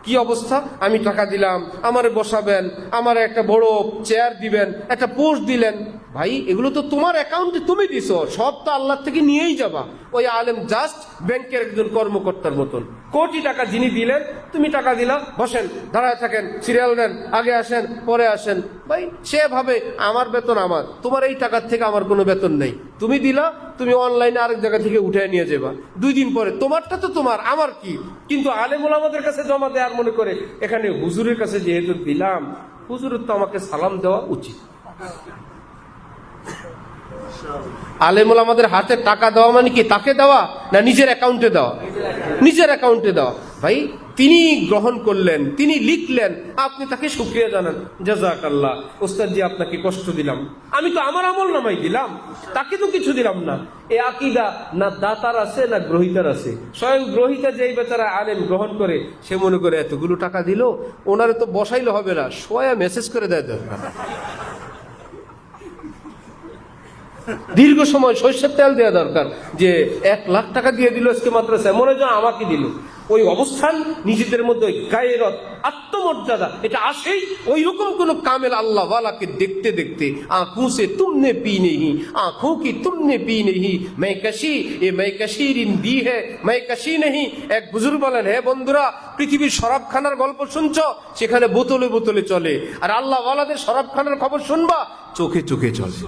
কি অবস্থা? আমি টাকা দিলাম, আমারে বসাবেন, আমার একটা বড় চেয়ার দিবেন, একটা পোস্ট দিলেন। ভাই, এগুলো তো তোমার অ্যাকাউন্টে তুমি দিছো, সব তো আল্লাহ থেকে নিয়েই যাবা। ওই আলেম জাস্ট ব্যাংকের একজন কর্মকর্তার মতন। কোটি টাকা যিনি দিলেন, তুমি টাকা দিলা, বসেন, দাঁড়ায় থাকেন, সিরিয়াল নেন, আগে আসেন, পরে আসেন। ভাই, সে ভাবে আমার বেতন আমার, তোমার এই টাকার থেকে আমার কোনো বেতন নেই। তুমি দিলা, তুমি অনলাইনে আরেক জায়গা থেকে উঠে নিয়ে যাবা, 2 দিন পরে তোমারটা তো তোমার, আমার কি? কিন্তু আলেম ওলামাদের কাছে জমা দেওয়ার মনে করে এখানে হুজুরের কাছে যেহেতু দিলাম, হুজুরের তো আমাকে সালাম দেওয়া উচিত। আলেম ওলামাদের হাতে টাকা দেওয়া মানে কি তাকে দেওয়া না নিজের অ্যাকাউন্টে দেওয়া? নিজের অ্যাকাউন্টে দেওয়া। ভাই, তিনি গ্রহণ করলেন, তিনি লিখলেন, আপনি তাকে শুকরিয়া জানান, জাযাকাল্লাহ ওস্তাদজি, আপনাকে কষ্ট দিলাম, আমি তো আমার আমল নামাই দিলাম, তাকে তো কিছু দিলাম না। এ আকীদা না দাতার আছে না গ্রহিতার আছে। স্বয়ং গ্রহিতা যেই বেচারা আলেম গ্রহণ করে, সে মনে করে এতগুলো টাকা দিল, ওনারে তো বসাইলে হবে না, সোয়া মেসেজ করে দেয় দরকার। দীর্ঘ সময় সরষের তেল দেওয়া দরকার, যে 1 লাখ টাকা দিয়ে দিল আজকে মাদ্রাসায়, মনে হয় আমাকে দিল। ওই অবস্থান, নিজেদের মধ্যে ওই গায়রত, আত্মমর্যাদা, এটা আসেই ওই রকম কোন কামেল আল্লাহ ওয়ালাকে দেখতে দেখতে। আঁখোं से तुमने पी नहीं, आंखों की तुमने पी नहीं, मैं कशी ये मैं कशीरिन दी है मैं कशी नहीं। এক বুজুর্গ বলেন, হে বন্ধুরা, পৃথিবীর শরাবখানার গল্প শুনছো, সেখানে বোতলে বোতলে চলে, আর আল্লাহ ওয়ালাদের শরাবখানার খবর শুনবা, চোখে চোখে চলে।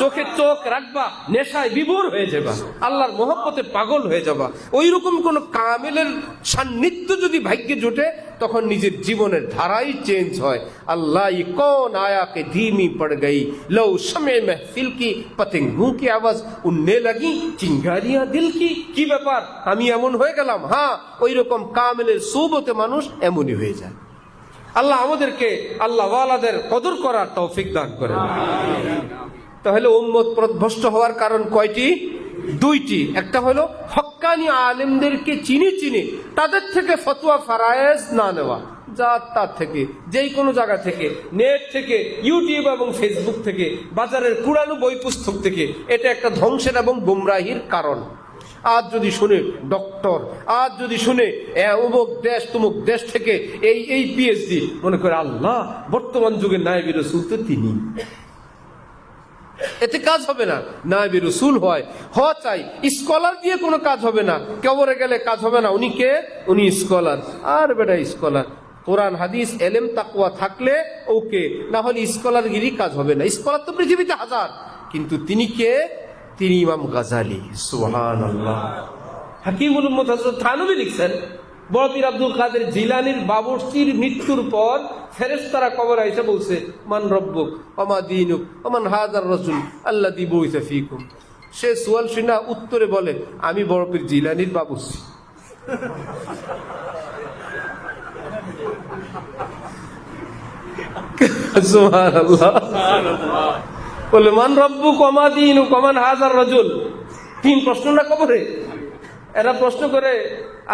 চোখে চোখ রাখবা, নেশায় বিভোর হয়ে যাবা, আল্লাহর মহব্বতে পাগল হয়ে যাবা। ওই রকম কোন কামেলের সান্নিধ্য যদি ভাগ্যে জোটে, তখন নিজের জীবনের ধারাই চেঞ্জ হয়। আল্লাহ ই কোন আয়া কে ধীমি পড় গই, লো শমে महफिल की पतंगों की आवाज उड़ने लगी चिंगारियां दिल की। কি ব্যাপার, আমি এমন হয়ে গেলাম? হ্যাঁ, ওই রকম কামেলের সোবতে মানুষ এমনই হয়ে যায়। আল্লাহ আমাদেরকে আল্লাহ ওয়ালাদের কদর করার তৌফিক দান করেন। তাহলে উম্মত পথভ্রষ্ট হওয়ার কারণ কয়টি? 2টি। একটা হলো হক্কানি আলেমদেরকে চিনে চিনে তাদের থেকে ফতোয়া ফারায়েজ না নেওয়া, যা তার থেকে, যেই কোনো জায়গা থেকে, নেট থেকে, ইউটিউব এবং ফেসবুক থেকে, বাজারের পুরানো বই পুস্তক থেকে। এটা একটা ধ্বংসের এবং গুমরাহির কারণ। আজ যদি শুনে ডক্টর, আজ যদি শুনে অমুক দেশ তুমুক দেশ থেকে এই পিএইচডি, মনে করে আল্লাহ, বর্তমান যুগের নায়েবে রাসূল তো তিনি। এতে কাজ হবে না। নায়েবে রাসূল হওয়া চাই, স্কলার দিয়ে কোনো কাজ হবে না। কবরে গেলে কাজ হবে না, উনি কে? উনি স্কলার। আর বেটা স্কলার, কোরআন হাদিস এলেম তাকওয়া থাকলে ওকে, না হলে স্কলারগিরি কাজ হবে না। স্কলার তো পৃথিবীতে হাজার, কিন্তু তিনি কে? তিনি ইমাম গাজালি। সুবহানাল্লাহ। হাকিমুল উম্মত হযরত থানভী লিখছেন, বড় পীর আব্দুল কাদের জিলানীর বাবরচির মৃত্যুর পর ফেরেশতারা কবরে এসে বলছে, মান রব্বুক ওয়া মা দীনুক ওয়া মান হাযার রাসূল আল্লাযী বুইসা ফীকুম। সে সুয়াল শুনা উত্তরে বলে, আমি বড় পীর জিলানীর বাবরচি। সুবহানাল্লাহ। বলে মান রব্বুক ওয়া মা দীনুক ওয়া মান হাযার রাজুল। 3 প্রশ্ন না কবরে? এরা প্রশ্ন করে,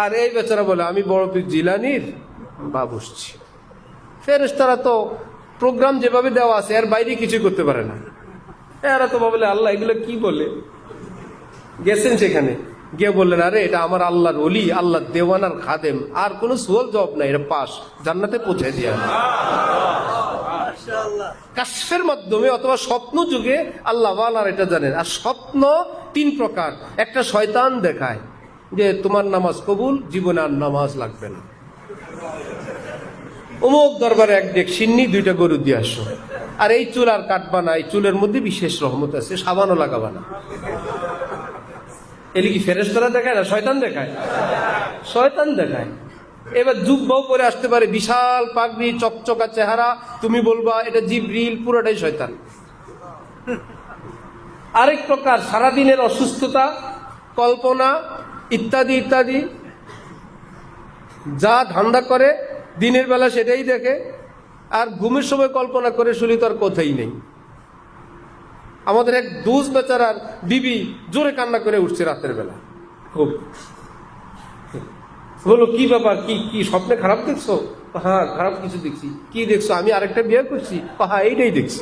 আর এই বেচারা বলে, আমি বড় পীর জিলানীর বাবরচি। ফেরেশতারা তো প্রোগ্রাম যেভাবে দেওয়া আছে এর বাইরে কিছু করতে পারে না। এরা তো ভাবলে, আল্লাহ এগুলো কি বলে। গেছেন সেখানে, গিয়ে বললেন, আরে এটা আমার আল্লাহর ওলি, আল্লাহর দেওয়ানার খাদেম, আর কোনো সুয়াল জবাব নাই, এটা পাস, জান্নাতে পৌঁছে দিয়া। কাশফের মাধ্যমে অথবা স্বপ্ন যুগে আল্লাহ ওয়ালার এটা জানেন। আর স্বপ্ন 3 প্রকার। একটা শয়তান দেখায় যে তোমার নামাজ কবুল, জীবনে আর নামাজ লাগবে না, অমুক দরবারে 1 ডেক সিন্নি 2টা গরু দিয়ে আসো, আর এই চুল আর কাটবা না, এই চুলের মধ্যে বিশেষ রহমত আছে, সাবানও লাগাবা না। এলি কি ফেরেশতারা দেখায় না, শয়তান দেখায়? শয়তান দেখায়। এবার জুব্বাও পরে আসতে পারে, বিশাল পাগড়ি, চকচকা চেহারা, তুমি বলবা এটা জিবরিল, পুরোটাই শয়তান। আরেক প্রকার, সারাদিনের অসুস্থতা, কল্পনা ইত্যাদি ইত্যাদি, যা ধান্দা করে দিনের বেলা সেটাই দেখে, আর ঘুমের সময় কল্পনা করে শুনি তার কথাই নেই। আমাদের এক দোষ বেচারার বিবি জোরে কান্না করে উঠছে রাতের বেলা, খুব বলো কি ব্যাপার, কি স্বপ্নে খারাপ দেখছো? হ্যাঁ খারাপ কিছু দেখছি। কি দেখছো? আমি আরেকটা বিয়ে করছি। হ্যাঁ এইটাই দেখছি।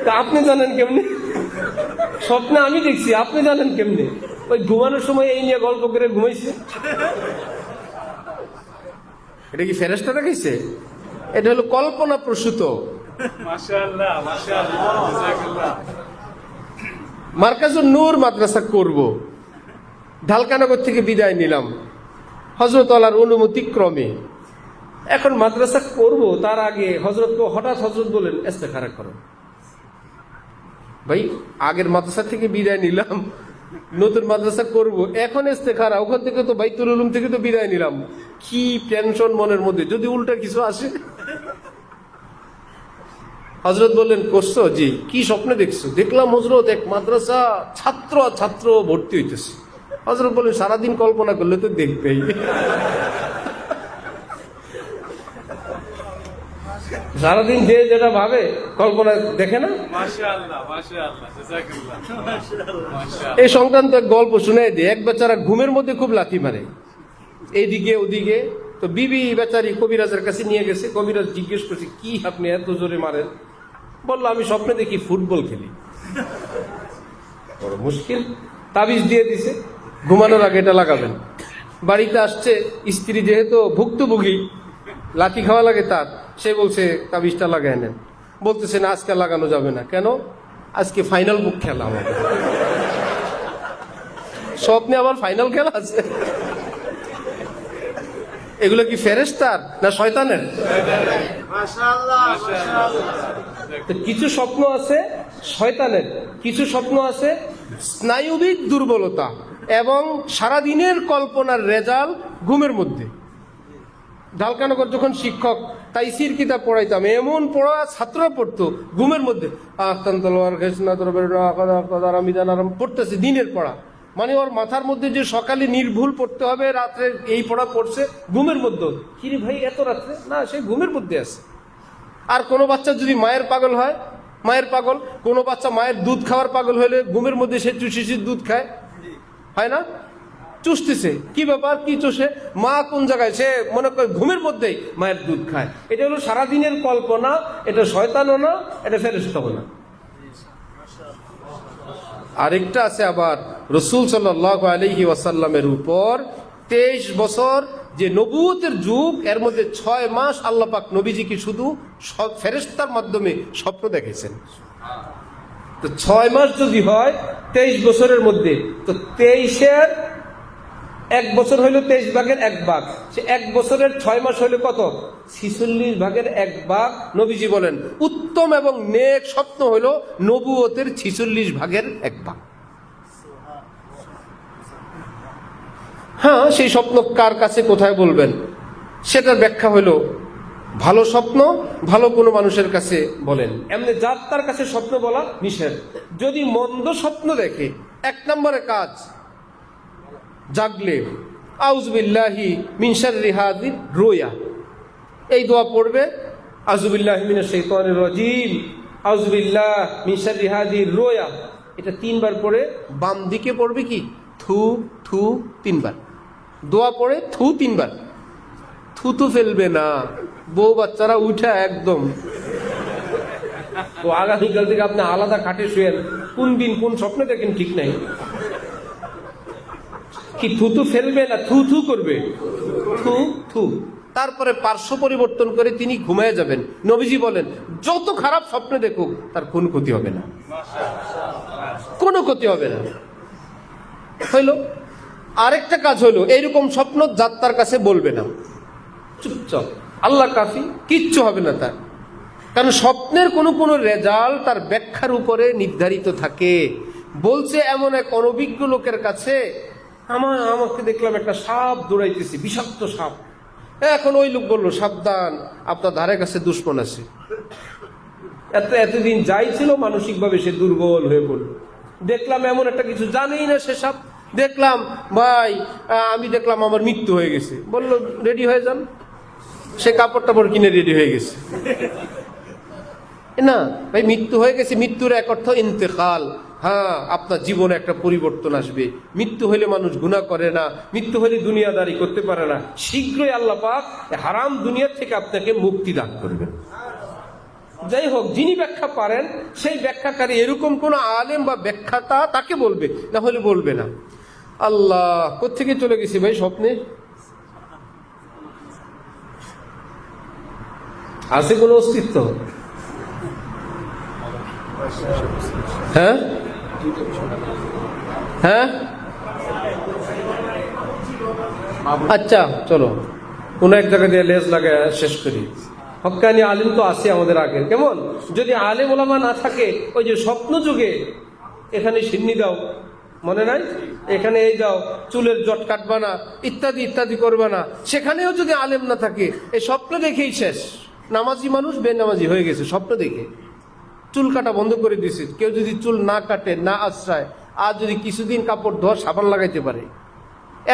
তা আপনি জানেন কেমনে? স্বপ্নে আমি দেখছি, আপনি জানেন কেমনে? ওই ঘুমানোর সময় এই নিয়ে গল্প করে ঘুমাইছে। এটা কি ফেরেশতা দেখাইছে? এটা হলো কল্পনা প্রসূত। মাশাআল্লাহ, মাশাআল্লাহ, জাযাকাল্লাহ। মার্কাজুন নূর মাদ্রাসা করব, ঢালকানগর থেকে বিদায় নিলাম হযরত আল্লাহর অনুমতি ক্রমে। এখন মাদ্রাসা করব, তার আগে হঠাৎ হযরত বলেন ইস্তেখারা করো। ভাই, আগের মাদ্রাসা থেকে বিদায় নিলাম, নতুন মাদ্রাসা করব, এখন ইস্তেখারা? ওখান থেকে তো বাইতুল উলুম থেকে তো বিদায় নিলাম। কি টেনশন মনের মধ্যে, যদি উল্টা কিছু আসে। হযরত বললেন, করছো? জি। কি স্বপ্নে দেখছো? দেখলাম হযরত এক মাদ্রাসা ছাত্র ভর্তি হইতেছে। হযরত বললেন, সারাদিন কল্পনা করলে তো দেখবেই। সারাদিন যে যেটা ভাবে কল্পনা দেখে না। মাশাআল্লাহ, মাশাআল্লাহ, জাযাকাল্লাহ। মাশাআল্লাহ। এই সংক্রান্ত এক গল্প শুনাই দিয়ে, এক বেচারা ঘুমের মধ্যে খুব লাথি মারে এইদিকে ওদিকে। তো বিবি বেচারি কবিরাজের কাছে নিয়ে গেছে। কবিরাজ জিজ্ঞেস করছে, কি আপনি এত জোরে মারেন? বললো, আমি স্বপ্নে দেখি ফুটবল খেলি। বড় মুশকিল। তাবিজ দিয়ে দিছে, ঘুমানোর আগে এটা লাগাবেন। বাড়িতে আসছে স্ত্রী, যেহেতু ভুক্তভোগী, লাঠি খাওয়া লাগে তার, সে বলছে তাবিজটা লাগাই নেন। বলতেছে না, আজকে লাগানো যাবে না। কেন? আজকে ফাইনাল বুক খেলা আমাদের। স্বপ্নে আবার ফাইনাল খেলা আছে। এগুলো কি ফেরেশতার না শয়তানের? মাশাআল্লাহ, মাশাআল্লাহ। তো কিছু স্বপ্ন আছে শয়তানের, কিছু স্বপ্ন আছে স্নায়ুবিক দুর্বলতা এবং সারাদিনের কল্পনার রেজাল্ট ঘুমের মধ্যে। ঢালকানগর যখন শিক্ষক তাইসির কিতাব পড়াইতাম, এমন পড়া ছাত্ররা পড়তো ঘুমের মধ্যে। পড়তেছে দিনের পড়া, মানে ওর মাথার মধ্যে যে সকালে নির্ভুল পড়তে হবে, রাত্রে এই পড়া পড়ছে ঘুমের মধ্যে। কিরে ভাই, এত রাত্রে? না, সে ঘুমের মধ্যে আছে। আর কোনো বাচ্চা যদি মায়ের পাগল হয়, মায়ের পাগল। কোনো বাচ্চা মায়ের দুধ খাওয়ার পাগল হলে ঘুমের মধ্যে সে চুষির দুধ খায়, হয় না? চুষতেছে, কি ব্যাপার, কি চষে? মা কোন জায়গায়? সে মনে করে ঘুমের মধ্যেই মায়ের দুধ খায়। এটা হলো সারাদিনের কল্পনা। এটা শয়তানও না, এটা ফেরেশতাও না। আরেকটা আছে আবার, রাসূল সাল্লাল্লাহু আলাইহি ওয়াসাল্লামের উপর 23 বছর যে নবুয়তের যুগ, এর মধ্যে 6 মাস আল্লাহ পাক নবীজিকে শুধু সব ফেরেশতার মাধ্যমে স্বপ্ন দেখেছেন। তো 6 মাস যদি হয় 23 বছরের মধ্যে, তো 23-এর 1 বছর হইল 23 ভাগের 1 ভাগ। সে 1 বছরের 6 মাস হইল কত? 46 ভাগের 1 ভাগ। নবীজি বলেন, উত্তম এবং নেক স্বপ্ন হইল নবুয়তের 46 ভাগের 1 ভাগ। হ্যাঁ, সেই স্বপ্ন কার কাছে কোথায় বলবেন, সেটার ব্যাখ্যা হইল, ভালো স্বপ্ন ভালো কোনো মানুষের কাছে বলেন, এমনি যার তার কাছে স্বপ্ন বলা নিষেধ। যদি মন্দ স্বপ্ন দেখে, 1 নম্বরে কাজ, জাগলে আউযুবিল্লাহি মিন শাররি হাযির রুয়া, এই দোয়া পড়বে, আউযুবিল্লাহি মিনাশ শাইতানির রাজীম, আউযুবিল্লাহ মিন শাররি হাযির রুয়া। এটা 3 বার পড়ে বাম দিকে পড়বে কি, থু থু 3 বার। দোয়া পড়ে থু 3 বার। থুতু ফেলবে না, বউ বাচ্চারা উঠা একদম। তো আগামীকাল থেকে আপনি আলাদা খাটে শুয়েন, কোন দিন কোন স্বপ্নে দেখেন ঠিক নাই। কি থুতু ফেলবে না, থু থু করবে, থু থু। তারপরে পার্শ্ব পরিবর্তন করে তিনি ঘুমিয়ে যাবেন। নবীজি বলেন, যত খারাপ স্বপ্ন দেখুক তার কোনো ক্ষতি হবে না, কোনো ক্ষতি হবে না। হইল। আরেকটা কাজ হলো, এইরকম স্বপ্ন যাত্রার কাছে বলবে না, চুপচাপ, আল্লাহ কাফি, কিচ্ছু হবে না তার। কারণ স্বপ্নের কোনো কোনো রেজাল্ট তার ব্যাখ্যার উপরে নির্ধারিত থাকে। বলছে এমন এক অনভিজ্ঞ লোকের কাছে, আমাকে দেখলাম একটা সাপ দৌড়াইতেছি, বিষাক্ত সাপ। এখন ওই লোক বললো, সাবধান, আপনার ধারে কাছে দুশ্মন আছে। এতদিন যাই ছিল, মানসিকভাবে সে দুর্বল হয়ে পড়ল। দেখলাম এমন একটা কিছু, জানেই না সে সাপ। দেখলাম ভাই, আমি দেখলাম আমার মৃত্যু হয়ে গেছে। বললো, রেডি হয়ে যান। সে কাপড় টাপড় কিনে রেডি হয়ে গেছে। না ভাই, মৃত্যু হয়ে গেছে, মৃত্যুর এক অর্থ ইন্তেকাল। হ্যাঁ, আপনার জীবনে একটা পরিবর্তন আসবে। মৃত্যু হলে মানুষ গুনাহ করে না, মৃত্যু হলে দুনিয়াদারি করতে পারে না। শীঘ্রই আল্লাহ পাক হারাম দুনিয়ার থেকে আপনাকে মুক্তি দান করবেন। যাই হোক, যিনি ব্যাখ্যা পারেন সেই ব্যাখ্যাকারী এরকম কোন আলেম বা ব্যাখ্যাতা তাকে বলবে, না হলে বলবে না। আল্লাহ, কোত্থেকে চলে গেছি ভাই স্বপ্নে? আছে কোন অস্তিত্ব? হ্যাঁ হ্যাঁ, আচ্ছা চলো কোন এক জায়গা দিয়ে লেজ লাগায় শেষ করি। হক্কানি আলিম তো আছে আমাদের আগে, কেমন? যদি আলেম ওলামা না থাকে, ওই যে স্বপ্ন যুগে এখানে সিন্নি দাও, মনে নাই? এখানে এই যাও, চুলের জট কাটবা না, ইত্যাদি ইত্যাদি করবা না, সেখানেও যদি আলেম না থাকে, এই স্বপ্ন দেখেই শেষ। নামাজি মানুষ বেনামাজি হয়ে গেছে স্বপ্ন দেখে, চুল কাটা বন্ধ করে দিয়েছে। কেউ যদি চুল না কাটে, না আশ্রয়, আর যদি কিছুদিন কাপড় ধোয়া সাবান লাগাইতে পারে,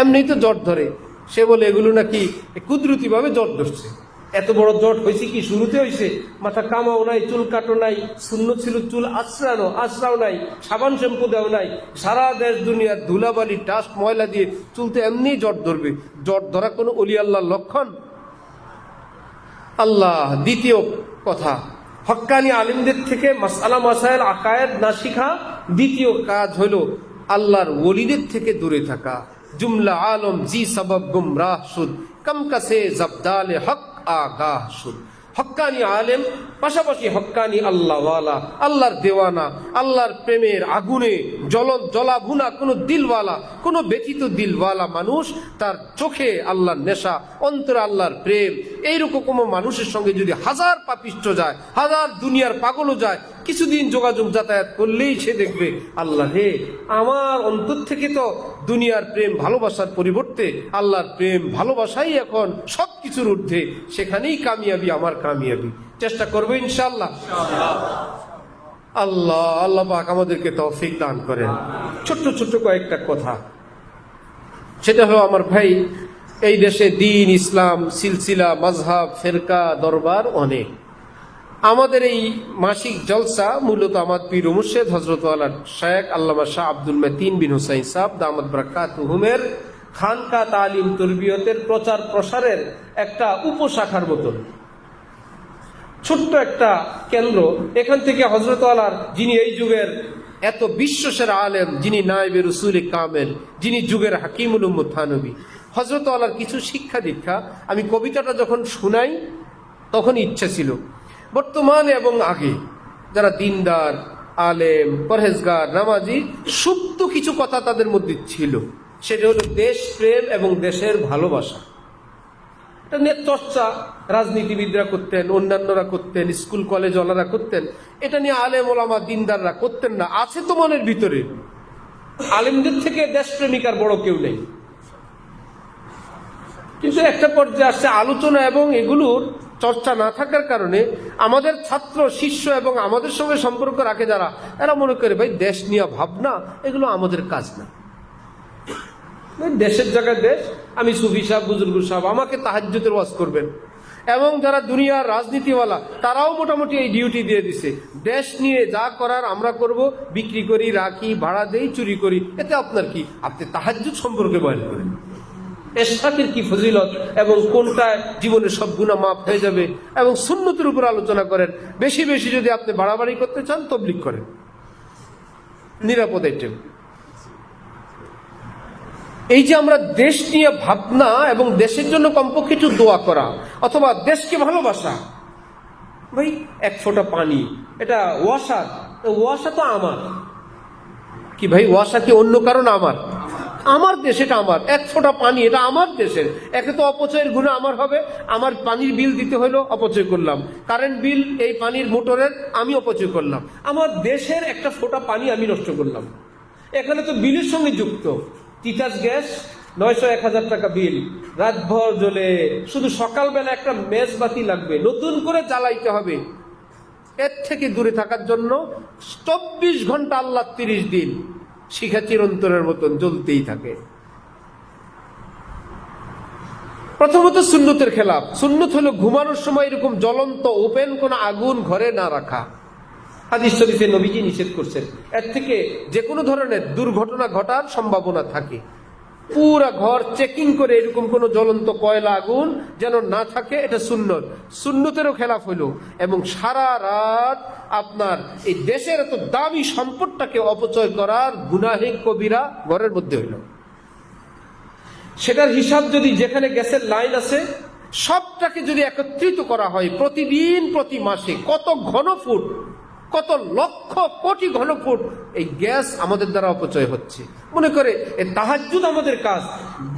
এমনি তো জট ধরে, সে বলে এগুলো নাকি কুদরতি ভাবে জট ধরছে। এত বড় জট হয়েছে কি শুরুতে হয়েছে? মাথা কামাও নাই, চুল কাটো নাই, শূন্য ছিল চুল আশ্রাও নাই, সাবান শ্যাম্পু দেও নাই, সারা দেশ দুনিয়ার ধুলাবালি ডাস্ট ময়লা দিয়ে চুলতে এমনি জট ধরবে। জট ধরা কোনো অলি আল্লাহর লক্ষণ? আল্লাহ। দ্বিতীয় কথা, হক্কানি আলিমদের থেকে মাসআলা মাসাইল আকায়েদ না শিখা। দ্বিতীয় কাজ হলো আল্লাহর ওলিদের থেকে দূরে থাকা। জুমলা আলম জি সবব গুমরাহ শুদ, কম কাসে জবদালে হক আগাহ শুদ। হক্কানি আলেম পাশাপাশি হক্কানি আল্লাহওয়ালা, আল্লাহর দেওয়ানা, আল্লাহর প্রেমের আগুনে জলাভুনা কোনো দিলওয়ালা, কোনো ব্যথিত দিলওয়ালা মানুষ, তার চোখে আল্লাহর নেশা, অন্তরে আল্লাহর প্রেম। এইরকম কোনো মানুষের সঙ্গে যদি হাজার পাপিষ্ঠ যায়, হাজার দুনিয়ার পাগলও যায়, কিছুদিন যোগাযোগ যাতায়াত করলেই সে দেখবে, আল্লাহ হে, আমার অন্তর থেকে তো দুনিয়ার প্রেম ভালোবাসার পরিবর্তে আল্লাহর প্রেম ভালোবাসাই এখন সবকিছুর ঊর্ধ্বে, সেখানেই কামিয়াবি আমার কামিয়াবি। চেষ্টা করবো ইনশাআল্লাহ। আল্লাহ আল্লাহ পাক আমাদেরকে তৌফিক দান করেন। ছোট্ট ছোট্ট কয়েকটা কথা, সেটা হলো আমার ভাই, এই দেশে দিন, ইসলাম, সিলসিলা, মাযহাব, ফেরকা, দরবার অনেক। আমাদের এই মাসিক জলসা মূলত আমার পীর ও মুর্শিদ হযরত আলা শেখ আল্লামা শাহ আব্দুল মতিন বিন হুসাইন সাহেব দামাত বারাকাতুহুমের খানকা তালিম তরবিয়তের প্রচার প্রসারের একটা উপশাখার মতন ছোট্ট একটা কেন্দ্র। এখান থেকে হযরত আলার, যিনি এই যুগের এত বিশ্বসেরা আলেম, যিনি নায়েবে রাসূল কামেল, যিনি যুগের হাকিমুল উম্মত থানবী, হযরত আলার কিছু শিক্ষা দীক্ষা আমি কবিতাটা যখন শুনাই তখন ইচ্ছা ছিল বর্তমানে এবং আগে যারা দিনদার, আলেম, পরহেজগার, নামাজি, সুপ্ত কিছু কথা তাদের মধ্যে ছিল। সেটা হলো দেশ প্রেম এবং দেশের ভালোবাসা। এটা নিয়ে চর্চা রাজনীতিবিদরা করতেন, অন্যান্যরা করতেন, স্কুল কলেজ ওলারা করতেন, এটা নিয়ে আলেম ওলামা দিনদাররা করতেন না। আছে তো মনের ভিতরে, আলেমদের থেকে দেশপ্রেমিক আর বড় কেউ নেই। কিন্তু একটা পর্যায়ে আসছে আলোচনা এবং এগুলোর চর্চা না থাকার কারণে আমাদের ছাত্র শিষ্য এবং আমাদের সঙ্গে সম্পর্ক রাখে যারা, এরা মনে করে ভাই দেশ নিয়ে ভাবনা, এগুলো আমাদের কাজ না। দেশের জায়গায় দেশ, আমি সুফি সাহেব, বুজুর্গ সাহেব, আমাকে তাহাজ্জুদের ওয়াজ করবেন। এবং যারা দুনিয়ার রাজনীতিওয়ালা তারাও মোটামুটি এই ডিউটি দিয়ে দিছে, দেশ নিয়ে যা করার আমরা করব, বিক্রি করি, রাখি, ভাড়া দেই, চুরি করি, এতে আপনার কি? আপনি তাহাজ্জুদ সম্পর্কে বয়ান করেন, এশরাকের কি ফজিলত এবং কোনটায় জীবনের সব গুনাহ মাফ হয়ে যাবে, এবং সুন্নতের উপর আলোচনা করেন। বেশি বেশি যদি আপনি বাড়াবাড়ি করতে চান, তাবলীগ করেন, নিরাপদ আইটেম। এই যে আমরা দেশ নিয়ে ভাবনা এবং দেশের জন্য কমপক্ষে একটু দোয়া করা অথবা দেশকে ভালোবাসা। ভাই এক ফোঁটা পানি, এটা ওয়াসা, ওয়াসা তো আমার কি ভাই? ওয়াসা কি অন্য কারণ? আমার দেশ, এটা আমার। এক ফোঁটা পানি, এটা আমার দেশের। একে তো অপচয়ের গুনাহ আমার হবে, আমার পানির বিল দিতে হলো, অপচয় করলাম। কারেন্ট বিল, এই পানির মোটরের আমি অপচয় করলাম। আমার দেশের একটা ফোঁটা পানি আমি নষ্ট করলাম। এখানে তো বিলের সঙ্গে যুক্ত তিতাস গ্যাস, 900-1000 টাকা বিল, রাতভর জ্বলে, শুধু সকালবেলা একটা মেজবাতি লাগবে, নতুন করে জ্বালাইতে হবে। এর থেকে দূরে থাকার জন্য 24 ঘন্টা আল্লাহ 30 দিন শিখা চিরন্তরের মতন জ্বলতেই থাকে। প্রথমত সুন্নতের খেলাফ। সুন্নত হলো ঘুমানোর সময় এরকম জ্বলন্ত ওপেন কোন আগুন ঘরে না রাখা। হাদিস শরীফে নবীজি নিষেধ করছেন, এর থেকে যে কোনো ধরনের দুর্ঘটনা ঘটার সম্ভাবনা থাকে। পুরা ঘর চেকিং করে এরকম কোনো জ্বলন্ত কয়লা আগুন যেন না থাকে, এটা সুন্নত। সুন্নতেরও খেলাফ হইল এবং সারা রাত আপনার এই দেশের এত দামি সম্পদটাকে অপচয় করার গুনাহে কবিরা ঘরের মধ্যে হইল। সেটার হিসাব যদি যেখানে গ্যাসের লাইন আছে সবটাকে যদি একত্রিত করা হয় প্রতিদিন প্রতি মাসে কত ঘনফুট, কত লক্ষ কোটি ঘনফুট এই গ্যাস আমাদের দ্বারা অপচয় হচ্ছে। মনে করে এই তাহাজ্জুদ আমাদের কাজ,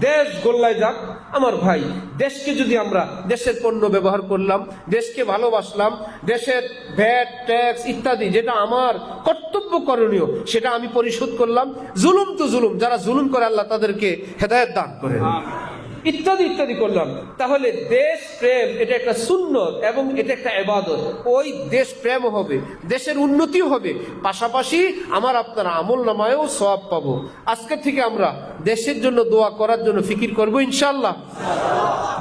দেশ গোল্লায় যাক। আমার ভাই, দেশকে যদি আমরা দেশের পণ্য ব্যবহার করলাম, দেশকে ভালোবাসলাম, দেশের ভ্যাট ট্যাক্স ইত্যাদি যেটা আমার কর্তব্য করণীয় সেটা আমি পরিশোধ করলাম। জুলুম তো জুলুম, যারা জুলুম করে আল্লাহ তাদেরকে হেদায়েত দান করেন, ইত্যাদি ইত্যাদি করলাম। তাহলে দেশ প্রেম এটা একটা সুন্নত এবং এটা একটা ইবাদত। ওই দেশ প্রেম হবে, দেশের উন্নতি হবে, পাশাপাশি আমার আপনার আমল নামায়ও সওয়াব পাবো। আজকে থেকে আমরা দেশের জন্য দোয়া করার জন্য ফিকির করবো ইনশাআল্লাহ।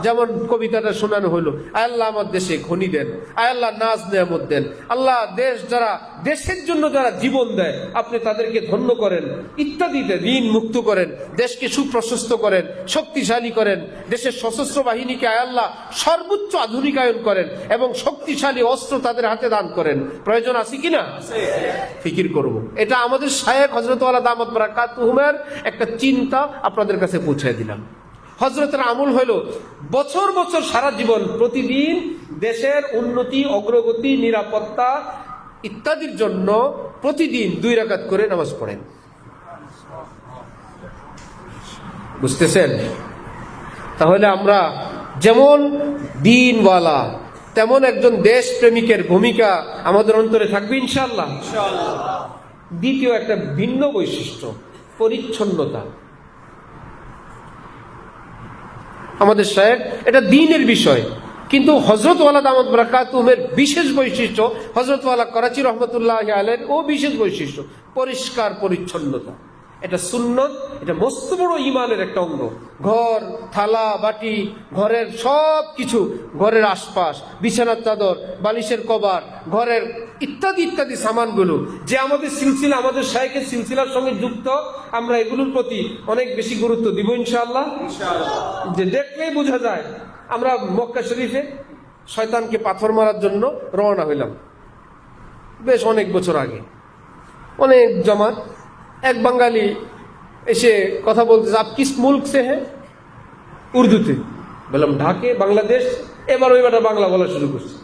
যেমন কবিতাটা শোনানো হলো, আয় আল্লাহ আমার দেশে খনি দেন, আয় আল্লাহ নাজ নেয়ামত দেন। আল্লাহ দেশ যারা দেশের জন্য যারা জীবন দেয় আপনি তাদেরকে ধন্য করেন, ইত্যাদিতে ঋণ মুক্ত করেন, দেশকে সুপ্রশস্ত করেন, শক্তিশালী করেন, দেশের সশস্ত্র বাহিনীকে আয় আল্লাহ সর্বোচ্চ আধুনিকায়ন করেন এবং শক্তিশালী অস্ত্র তাদের হাতে দান করেন। প্রয়োজন আছে কিনা? ফিকির করব। এটা আমাদের শায়েখ হযরত ওয়ালা দামাত বারাকাতুহুমের একটা চিন্তা আপনাদের কাছে পৌঁছে দিলাম। হযরতের আমল হলো বছর বছর সারা জীবন প্রতিদিন দেশের উন্নতি, অগ্রগতি, নিরাপত্তা ইত্যাদির জন্য প্রতিদিন 2 রাকাত করে নামাজ পড়েন। বুঝতেছেন? তাহলে আমরা যেমন দ্বীনওয়ালা তেমন একজন দেশ প্রেমিকের ভূমিকা আমাদের অন্তরে থাকবে ইনশাআল্লাহ। দ্বিতীয় একটা ভিন্ন বৈশিষ্ট্য, পরিচ্ছন্নতা। আমাদের শায়েখ এটা দ্বীনের বিষয়, কিন্তু হযরত ওয়ালা দামাত বারাকাতুহুমের বিশেষ বৈশিষ্ট্য, হযরত ওয়ালা করাচি রহমতুল্লাহি আলাইহির ও বিশেষ বৈশিষ্ট্য পরিষ্কার পরিচ্ছন্নতা। এটা সুন্নত, এটা মস্ত বড় ইমানের একটা অঙ্গ। ঘর, থালা বাটি, ঘরের সব কিছু, ঘরের আশপাশ, বিছানার চাদর, বালিশের কভার, ঘরের ইত্যাদি ইত্যাদি সামানগুলো যে আমাদের সিলসিলা, আমাদের শায়েখের সিলসিলার সঙ্গে যুক্ত, আমরা এগুলোর প্রতি অনেক বেশি গুরুত্ব দিব ইনশাআল্লাহ। যে দেখলেই বোঝা যায়। আমরা মক্কা শরীফে শয়তানকে পাথর মারার জন্য রওনা হইলাম বেশ অনেক বছর আগে। অনেক জামাত, এক বাঙালি এসে কথা বলতেছে, আপ কিস মুল্ক সে হ্যাঁ, উর্দুতে। বললাম ঢাকে, বাংলাদেশ। এবার ওই বেটা বাংলা বলা শুরু করছে।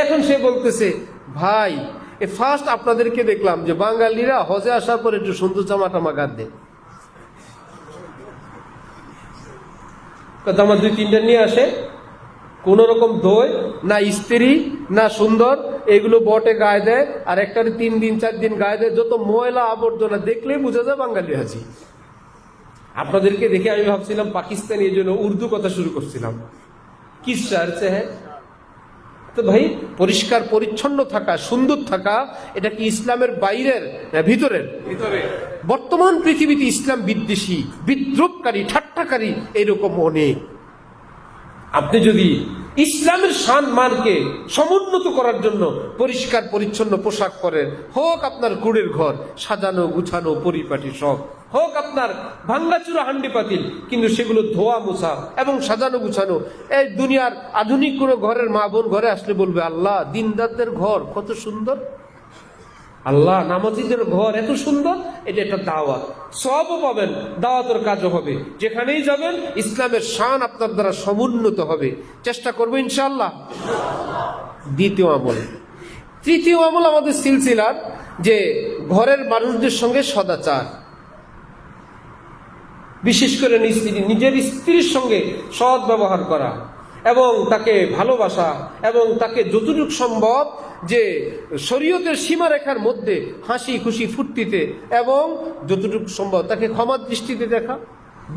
এখন সে বলতেছে, ভাই ফার্স্ট আপনাদেরকে দেখলাম যে বাঙালিরা হজে আসার পর একটু সুন্দর জামা টামা গাদ দেয়। জামা 2-3টা নিয়ে আসে, কোন রকম ধোয় না, ইস্ত্রি না, সুন্দর, এগুলো বটে গায়ে দেয়, আর একটারে 3 দিন 4 দিন গায়ে দেয়। যত ময়লা আবর্জনা দেখলেই বোঝা যায় বাঙালি হাজি। আপনাদেরকে দেখে আমি ভাবছিলাম পাকিস্তানি, এই জন্য উর্দু কথা শুরু করছিলাম। কিস শহর সে হ্যাঁ? তো ভাই, পরিষ্কার পরিচ্ছন্ন থাকা, সুন্দর থাকা, এটা কি ইসলামের বাইরের না ভিতরের? বর্তমান পৃথিবীতে ইসলাম বিদ্বেষী, বিদ্রুপকারী, ঠাট্টাকারী এরকম অনেক। আপনি যদি ইসলামের শান মানকে সমুন্নত করার জন্য পরিষ্কার পরিচ্ছন্ন পোশাক পরেন, হোক আপনার গুড়ের ঘর সাজানো গুছানো পরিপাটি সব, হোক আপনার ভাঙ্গাচুরা হান্ডি পাতিল, কিন্তু সেগুলো ধোয়া মোছা এবং সাজানো গুছানো। এই দুনিয়ার আধুনিক কোনো ঘরের মা বোন ঘরে আসলে বলবে, আল্লাহ দিনদারদের ঘর কত সুন্দর, আল্লাহ নামাজীদের ঘর এত সুন্দর। এটা একটা দাওয়াত, সবও পাবেন, দাওয়াতের কাজও হবে। যেখানেই যাবেন ইসলামের শান আপনার দ্বারা সমুন্নত হবে। চেষ্টা করবো ইনশাআল্লাহ। দ্বিতীয় আমল। তৃতীয় আমল আমাদের সিলসিলার যে ঘরের মানুষদের সঙ্গে সদাচার, বিশেষ করে নিজের স্ত্রীর সঙ্গে সৎ ব্যবহার করা এবং তাকে ভালোবাসা এবং তাকে যতটুকু সম্ভব যে শরীয়তের সীমারেখার মধ্যে হাসি খুশি ফুর্তিতে এবং যতটুকু সম্ভব তাকে ক্ষমার দৃষ্টিতে দেখা,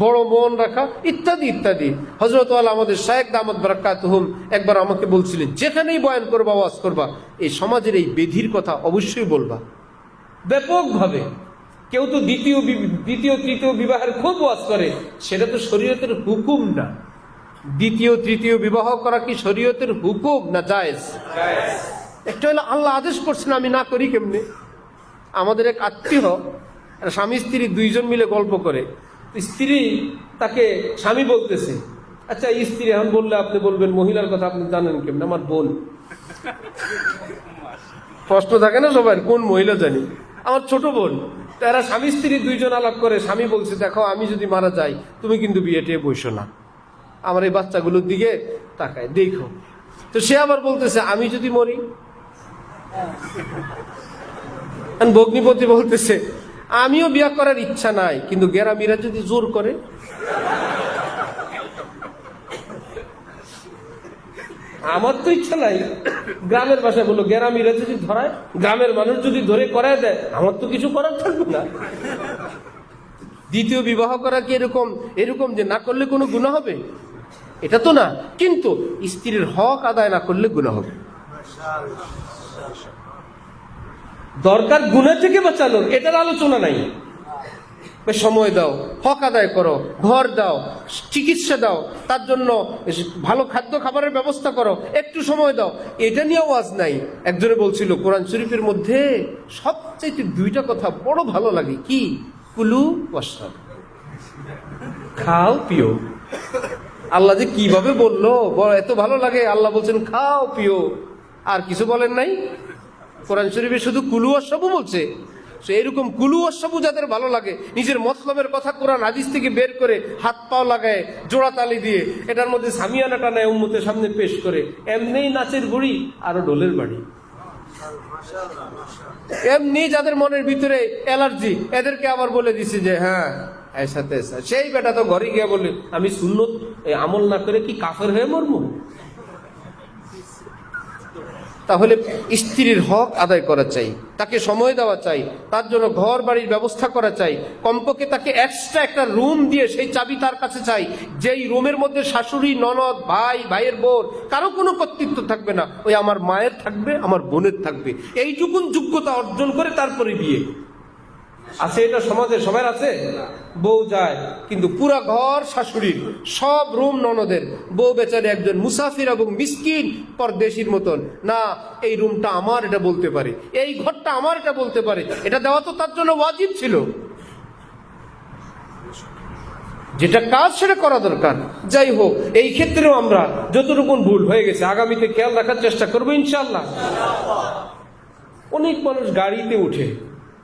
বড় মন রাখা ইত্যাদি ইত্যাদি। হযরত ওয়ালা আমাদের শায়েখ দামাত বারাকাতুহুম একবার আমাকে বলছিলেন, যেখানেই বয়ান করবা, ওয়াজ করবা, এই সমাজের এই বেধির কথা অবশ্যই বলবা ব্যাপকভাবে। কেউ তো দ্বিতীয় তৃতীয় বিবাহের খুব ওয়াজ করে, সেটা তো শরীয়তের হুকুম না। দ্বিতীয় তৃতীয় বিবাহ করা কি শরীয়তের হুকুম না জায়েজ? একটা হলো আল্লাহ আদেশ করছেন, আমি না করি কেমনে? আমাদের এক আত্মীয় স্বামী স্ত্রী 2জন মিলে গল্প করে, স্ত্রী তাকে স্বামী বলতেছে, আচ্ছা স্ত্রী এখন বললে আপনি বলবেন মহিলার কথা আপনি জানেন কেমন? আমার বোন। প্রশ্ন থাকে না সবার, কোন মহিলা জানি? আমার ছোট বোন। তারা স্বামী স্ত্রী দুইজন আলাপ করে, স্বামী বলছে দেখো আমি যদি মারা যাই তুমি কিন্তু বিয়েটে বসো না, আমার এই বাচ্চাগুলোর দিকে তাকায় দেখো। তো সে আবার বলতেছে আমি যদি মরি। ভগ্নিপতি বলতেছে আমিও বিয়ে করার ইচ্ছা নাই, কিন্তু গেরামিরা যদি জোর করে। আমার তো ইচ্ছা নাই, গ্রামের ভাষায় বললো গেরামিরা যদি ধরায়, গ্রামের মানুষ যদি ধরে করায় দেয়, আমার তো কিছু করার থাকবে না। দ্বিতীয় বিবাহ করা কি এরকম যে না করলে কোনো গুনাহ হবে? এটা তো না, কিন্তু স্ত্রীর হক আদায় না করলে গুনাহ হবে। দরকার গুনাহ থেকে বাঁচানোর, এটার আলোচনা নাই। সময় দাও, হক আদায় করো, ঘর দাও, চিকিৎসা দাও, তার জন্য ভালো খাদ্য খাবারের ব্যবস্থা করো, একটু সময় দাও, এটা নিয়ে ওয়াজ নাই। একজনে বলছিল কোরআন শরীফের মধ্যে সবচেয়ে দুইটা কথা বড় ভালো লাগে, কি? কুলু ওয়াশরাব, খাও পিও। আল্লাহ যে কিভাবে বললো, এত ভালো লাগে। আল্লাহ বলছেন খাও পিও, আর কিছু বলেন নাই। কোরআন শরীফে শুধু কুলু ওয়াশরাবু বলছে। এরকম কুলু ওয়াশরাবু যাদের ভালো লাগে, নিজের মতলবের কথা কোরআন হাদিস থেকে বের করে হাত পাও লাগায় জোড়া তালি দিয়ে এটার মধ্যে সামিয়ানাটা নেয়, উম্মতের সামনে পেশ করে, এমনি নাচের বুড়ি আরো ঢোলের বাড়ি। এমনি যাদের মনের ভিতরে অ্যালার্জি, এদেরকে আবার বলে দিছে যে হ্যাঁ সাথে সেই বেটা তো ঘরে গিয়ে বলে আমি সুন্নত আমল না করে কি কাফের হয়ে মরবো? তাহলে স্ত্রীর হক আদায় করা চাই, তাকে সময় দেওয়া চাই, তার জন্য ঘর বাড়ির ব্যবস্থা করা চাই, কমপক্ষে তাকে এক্সট্রা একটা রুম দিয়ে সেই চাবি তার কাছে চাই, যেই রুমের মধ্যে শাশুড়ি, ননদ, ভাই, ভাইয়ের বোন কারো কোনো কর্তৃত্ব থাকবে না, ওই আমার মায়ের থাকবে, আমার বোনের থাকবে। এইটুকুন যোগ্যতা অর্জন করে তারপরে বিয়ে। আছে এটা সমাজে সবার আছে? বউ যায় কিন্তু পুরা ঘর শাশুড়ির, সব রুম ননদের, বউ বেচারে একজন মুসাফির এবং মিসকিন পরদেশির মতন। না, এই রুমটা আমার, এটা বলতে পারে, এই ঘরটা আমার, এটা বলতে পারে। এটা দেওয়া তো তার জন্য ওয়াজিব ছিল। যেটা কাজ সেটা করা দরকার। যাই হোক, এই ক্ষেত্রেও আমরা যতটুকু ভুল হয়ে গেছে আগামীতে খেয়াল রাখার চেষ্টা করবো ইনশাআল্লাহ। অনেক মানুষ গাড়িতে উঠে,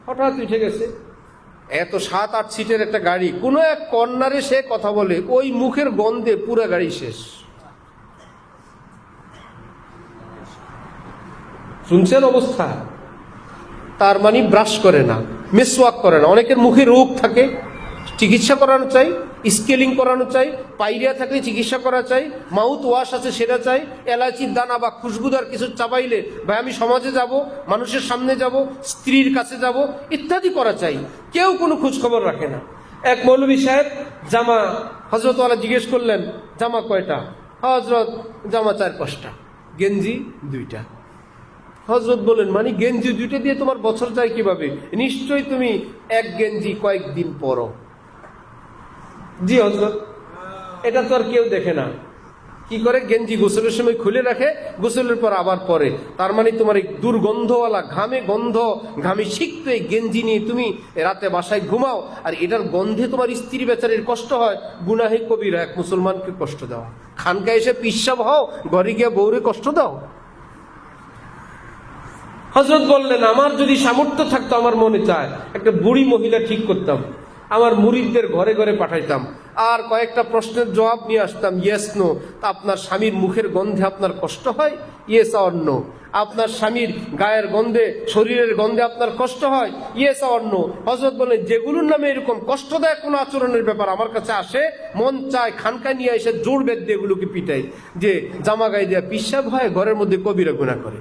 হঠাৎ উঠে গেছে, এত 7-8 সিটের একটা গাড়ি, কোনো এক কর্নারে সে কথা বলে, ওই মুখের গন্ধে পুরো গাড়ি শেষ। শুনছেন অবস্থা? তার মানে ব্রাশ করে না, মিসওয়াক করে না। অনেকের মুখে রোগ থাকে, চিকিৎসা করানো চাই, স্কেলিং করানো চাই, পাইরিয়া থাকলে চিকিৎসা করা চাই, মাউথ ওয়াশ আছে সেটা চাই, এলাচির দানা বা খুশবুদার কিছু চাবাইলে ভাই আমি সমাজে যাব, মানুষের সামনে যাব, স্ত্রীর কাছে যাব, ইত্যাদি করা চাই। কেউ কোনো খোঁজখবর রাখে না। এক মৌলভী সাহেব জামা, হজরতওয়ালা জিজ্ঞেস করলেন জামা কয়টা? হজরত জামা 4-5টা, গেঞ্জি 2টা। হজরত বলেন মানে গেঞ্জি 2টা দিয়ে তোমার বছর যায় কিভাবে? নিশ্চয়ই তুমি এক গেঞ্জি কয়েকদিন পরো। জি হজরত, এটা তো আর কেউ দেখে না। কি করে? গেঞ্জি গোসলের সময় খুলে রাখে, গোসলের পর আবার পরে। তার মানে তোমার এই দুর্গন্ধওয়ালা ঘামে সিক্ত এই গেঞ্জি নিয়ে তুমি রাতে বাসায় ঘুমাও, আর এটার গন্ধে তোমার স্ত্রী বেচারির কষ্ট হয়। গুনাহে কবিরা, এক মুসলমানকে কষ্ট দেওয়া। খানকায় এসে পিসাব হও, ঘরে গিয়ে বউরে কষ্ট দাও। হযরত বললেন আমার যদি সামর্থ্য থাকতো, আমার মনে চায় একটা বুড়ি মহিলা ঠিক করতাম, আমার মুরিদদের ঘরে ঘরে পাঠাইতাম, আর কয়েকটা প্রশ্নের জবাব নিয়ে আসতাম, ইয়েস নো। আপনার স্বামীর মুখের গন্ধে আপনার কষ্ট হয়? Yes or no. আপনার স্বামীর গায়ের গন্ধে, শরীরের গন্ধে আপনার কষ্ট হয়? Yes or no. হযরত বলেন যেগুলোর নামে এরকম কষ্টদায়ক কোনো আচরণের ব্যাপার আমার কাছে আসে, মন চায় খানকায় নিয়ে এসে জোর বেদ দিয়ে এগুলোকে পিটাই, যে জামা গায়ে দেওয়া পিসাব হয়, ঘরের মধ্যে কবিরা গুনাহ করে।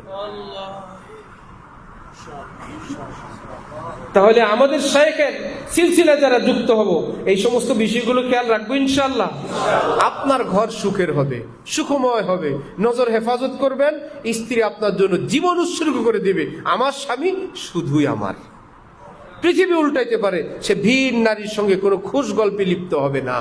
তাহলে আমাদের শায়েখের সিলসিলা যারা যুক্ত হব, এই সমস্ত বিষয়গুলো খেয়াল রাখবো ইনশাআল্লাহ। আপনার ঘর সুখের হবে, সুখময় হবে, নজর হেফাজত করবেন, স্ত্রী আপনার জন্য জীবন উৎসর্গ করে দেবে। আমার স্বামী শুধুই আমার। পৃথিবী উল্টাইতে পারে, সে ভিন নারীর সঙ্গে কোনো খুশ গল্পে লিপ্ত হবে না,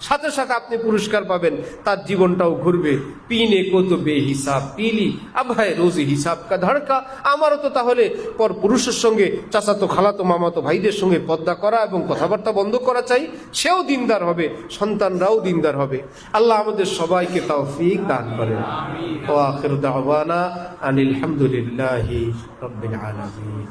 সাথে সাথে আপনি পুরস্কার পাবেন, তার জীবনটাও ঘুরবে। পিনে কো তো বেহিসাব পিলি, আব হায় রোজি হিসাব কা ধড়কা। আমারও তো তাহলে পর পুরুষের সঙ্গে, চাচাতো খালাতো মামাতো ভাইদের সঙ্গে পর্দা করা এবং কথাবার্তা বন্ধ করা চাই। সেও দিনদার হবে, সন্তানরাও দিনদার হবে। আল্লাহ আমাদের সবাইকে তৌফিক দান করেন। ওয়া আখিরু দাওয়ানা আনিল হামদুলিল্লাহি রাব্বিল আলামিন।